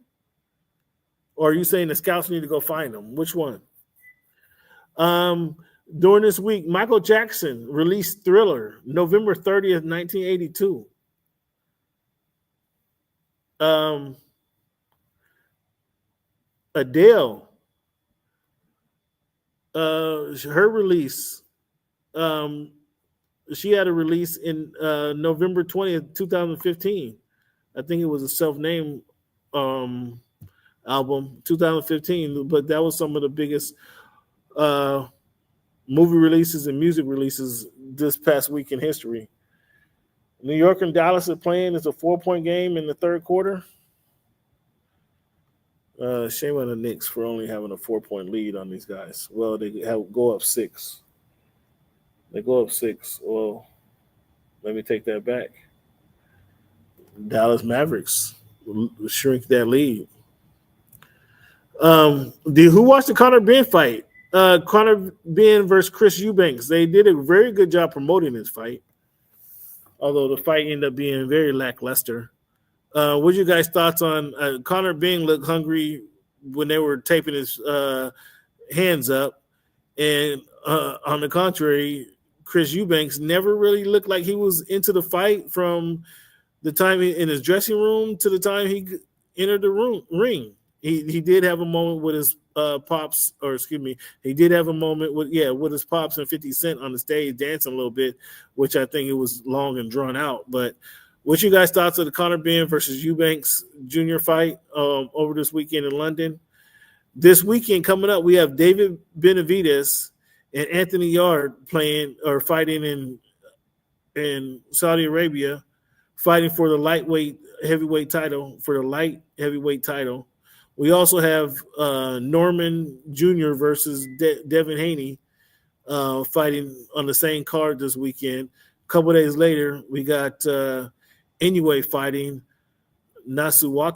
Or are you saying the scouts need to go find them? Which one? During this week, Michael Jackson released Thriller, November 30th, 1982. Adele, her release, she had a release in November 20th, 2015. I think it was a self-named album, 2015, but that was some of the biggest movie releases and music releases this past week in history. New York and Dallas are playing. It's a 4-point game in the third quarter. Shame on the Knicks for only having a 4-point lead on these guys. Well, they go up 6. They go up 6. Well, let me take that back. Dallas Mavericks shrink that lead. Who watched the Conor Benn fight? Conor Benn versus Chris Eubanks. They did a very good job promoting this fight, although the fight ended up being very lackluster. What you guys' thoughts on Conor Benn looked hungry when they were taping his hands up, and on the contrary, Chris Eubanks never really looked like he was into the fight from the time in his dressing room to the time he entered the ring. He did have a moment with his pops, or excuse me, he did have a moment with his pops and 50 Cent on the stage dancing a little bit, which I think it was long and drawn out. But what you guys thoughts of the Conor Benn versus Eubanks Jr. fight over this weekend in London? This weekend coming up, we have David Benavidez and Anthony Yarde fighting in Saudi Arabia, fighting for the light heavyweight title. We also have Norman Jr. versus Devin Haney fighting on the same card this weekend. A couple days later, we got Inoue fighting Nasukawa.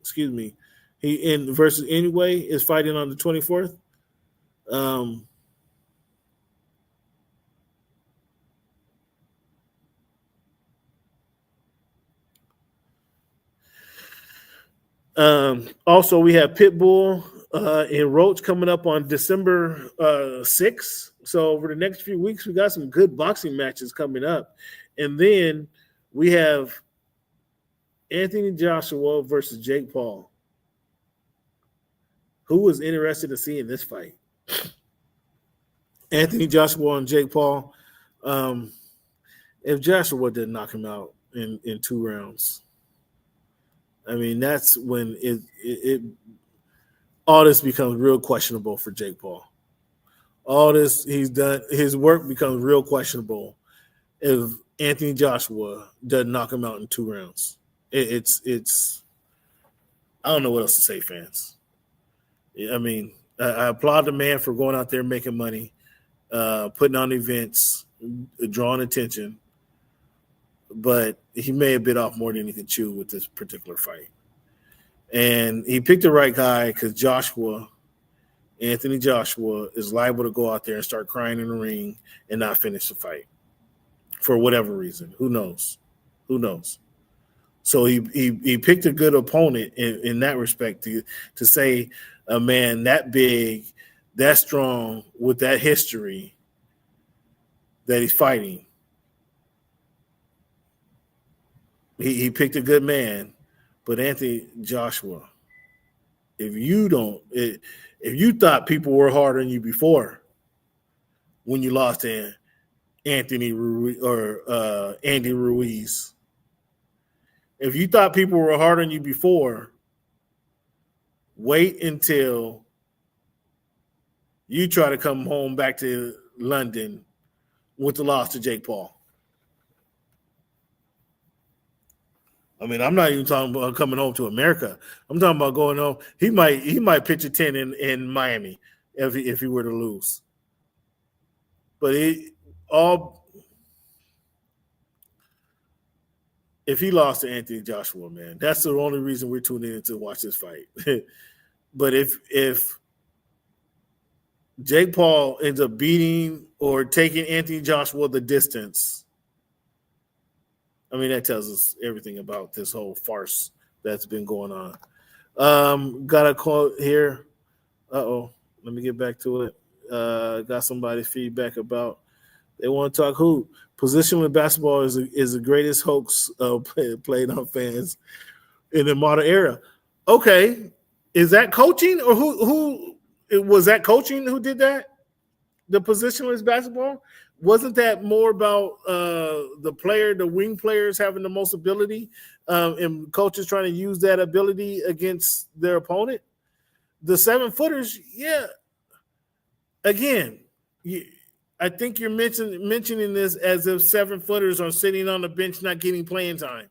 Excuse me. Versus Inoue is fighting on the 24th. Also, we have Pitbull and Roach coming up on December 6th. So over the next few weeks, we got some good boxing matches coming up. And then we have Anthony Joshua versus Jake Paul. Who was interested in seeing this fight? Anthony Joshua and Jake Paul. If Joshua didn't knock him out in 2 rounds, I mean, that's when it all this becomes real questionable for Jake Paul. All this he's done, his work becomes real questionable if Anthony Joshua doesn't knock him out in 2 rounds. It's I don't know what else to say, fans. I mean, I applaud the man for going out there making money, putting on events, drawing attention, but he may have bit off more than he could chew with this particular fight. And he picked the right guy because Anthony Joshua, is liable to go out there and start crying in the ring and not finish the fight for whatever reason. Who knows? So he picked a good opponent in that respect to say a man that big, that strong, with that history that he's fighting. He picked a good man, but Anthony Joshua, if you thought people were hard on you before when you lost to Anthony Ruiz or Andy Ruiz, if you thought people were hard on you before, wait until you try to come home back to London with the loss to Jake Paul. I mean, I'm not even talking about coming home to America. I'm talking about going home. He might pitch a 10 in Miami if he were to lose. But if he lost to Anthony Joshua, man, that's the only reason we're tuning in to watch this fight. But if Jake Paul ends up beating or taking Anthony Joshua the distance, I mean, that tells us everything about this whole farce that's been going on. Got a call here. Let me get back to it. Got somebody's feedback about they want to talk hoop. Positional basketball is the greatest hoax played on fans in the modern era. Okay, is that coaching or who was that coaching who did that? The positionless basketball? Wasn't that more about the wing players having the most ability and coaches trying to use that ability against their opponent? The 7-footers, yeah. Again, I think you're mentioning this as if 7-footers are sitting on the bench not getting playing time.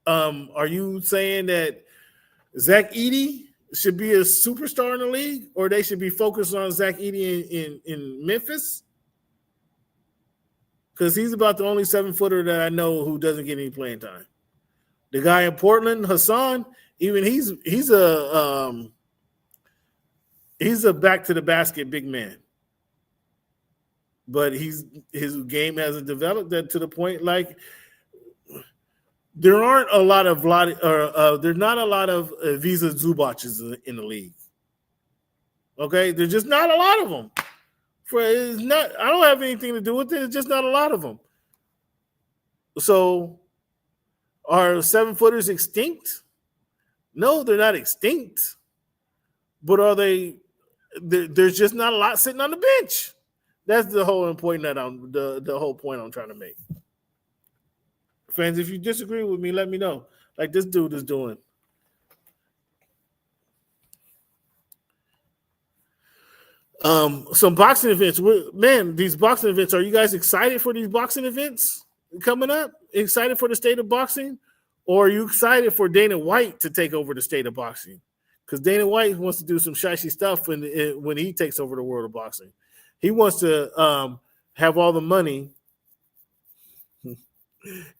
Are you saying that Zach Edey should be a superstar in the league, or they should be focused on Zach Edey in Memphis? Because he's about the only 7-footer that I know who doesn't get any playing time. The guy in Portland, Hassan, even he's a back to the basket big man. But his game hasn't developed that to the point like there aren't a lot of there's not a lot of Visa Zubac's in the league. Okay, there's just not a lot of them. I don't have anything to do with it. It's just not a lot of them. So, are 7-footers extinct? No, they're not extinct. But are they? There's just not a lot sitting on the bench. That's the whole point the whole point I'm trying to make. Fans, if you disagree with me, let me know. Like this dude is doing. Some boxing events. Man, these boxing events, are you guys excited for these boxing events coming up? Excited for the state of boxing? Or are you excited for Dana White to take over the state of boxing? Because Dana White wants to do some shicey stuff when he takes over the world of boxing. He wants to have all the money, kind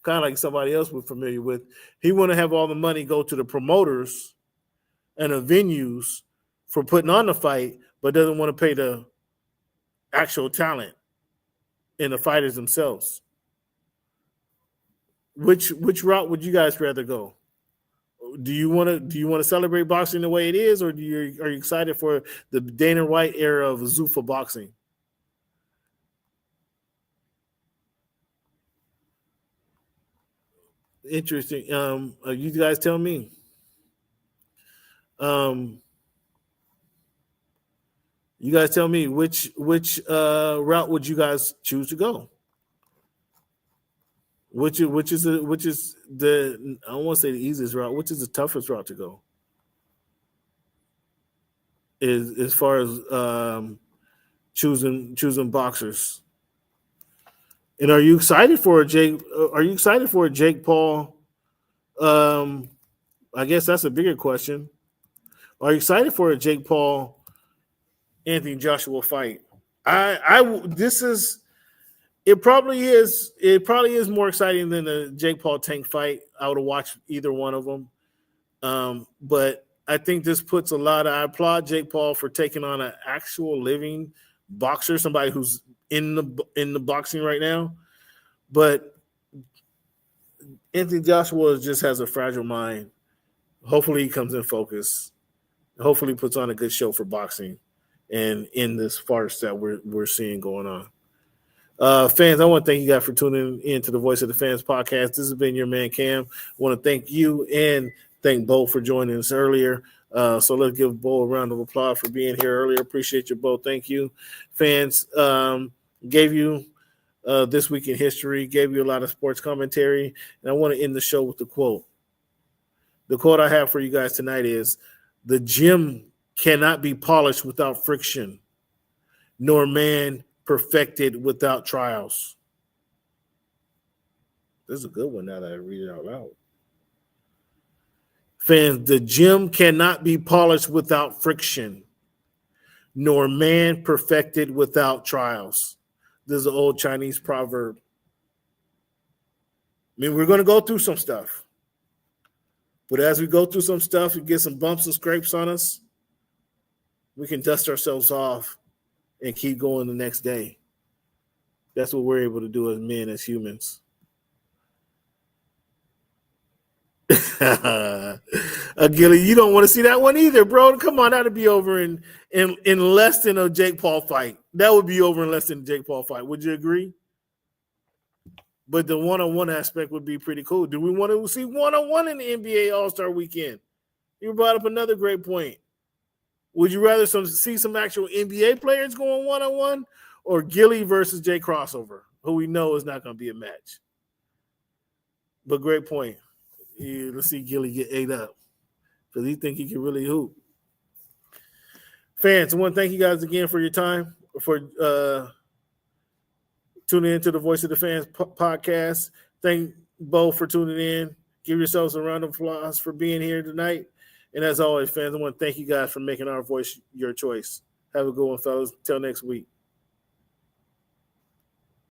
of like somebody else we're familiar with. He want to have all the money go to the promoters and the venues for putting on the fight, but doesn't want to pay the actual talent and the fighters themselves. Which route would you guys rather go? Do you want to celebrate boxing the way it is, or are you excited for the Dana White era of Zuffa boxing? Interesting. You guys tell me. You guys tell me which route would you guys choose to go? Which is the I don't want to say the easiest route. Which is the toughest route to go? As far as choosing boxers. And are you excited for a Jake Paul? I guess that's a bigger question. Are you excited for a Jake Paul Anthony Joshua fight? It probably is more exciting than the Jake Paul Tank fight. I would have watched either one of them. But I think this puts I applaud Jake Paul for taking on an actual living boxer, somebody who's in the boxing right now. But Anthony Joshua just has a fragile mind. Hopefully he comes in focus. Hopefully he puts on a good show for boxing and in this farce that we're seeing going on. Fans, I want to thank you guys for tuning in to the Voice of the Fans podcast. This has been your man Cam. I want to thank you and thank Bo for joining us earlier. So let's give Bo a round of applause for being here earlier. Appreciate you, Bo. Thank you. Fans, gave you This Week in History, gave you a lot of sports commentary, and I want to end the show with the quote. The quote I have for you guys tonight is, "The gem cannot be polished without friction, nor man perfected without trials." This is a good one now that I read it out loud. Fans, the gem cannot be polished without friction, nor man perfected without trials. This is an old Chinese proverb. I mean, we're going to go through some stuff. But as we go through some stuff, we get some bumps and scrapes on us, we can dust ourselves off and keep going the next day. That's what we're able to do as men, as humans. Gilly, you don't want to see that one either, bro. Come on, that'd be over in less than a Jake Paul fight. That would be over in less than a Jake Paul fight. Would you agree? But the one-on-one aspect would be pretty cool. Do we want to see one-on-one in the NBA All-Star Weekend? You brought up another great point. Would you rather see some actual NBA players going one-on-one, or Gilly versus Jay Crossover, who we know is not going to be a match? But great point. Yeah, let's see Gilly get ate up because he think he can really hoop. Fans, I want to thank you guys again for your time, for tuning in to the Voice of the Fans podcast. Thank Bo for tuning in. Give yourselves a round of applause for being here tonight. And as always, fans, I want to thank you guys for making our voice your choice. Have a good one, fellas. Till next week.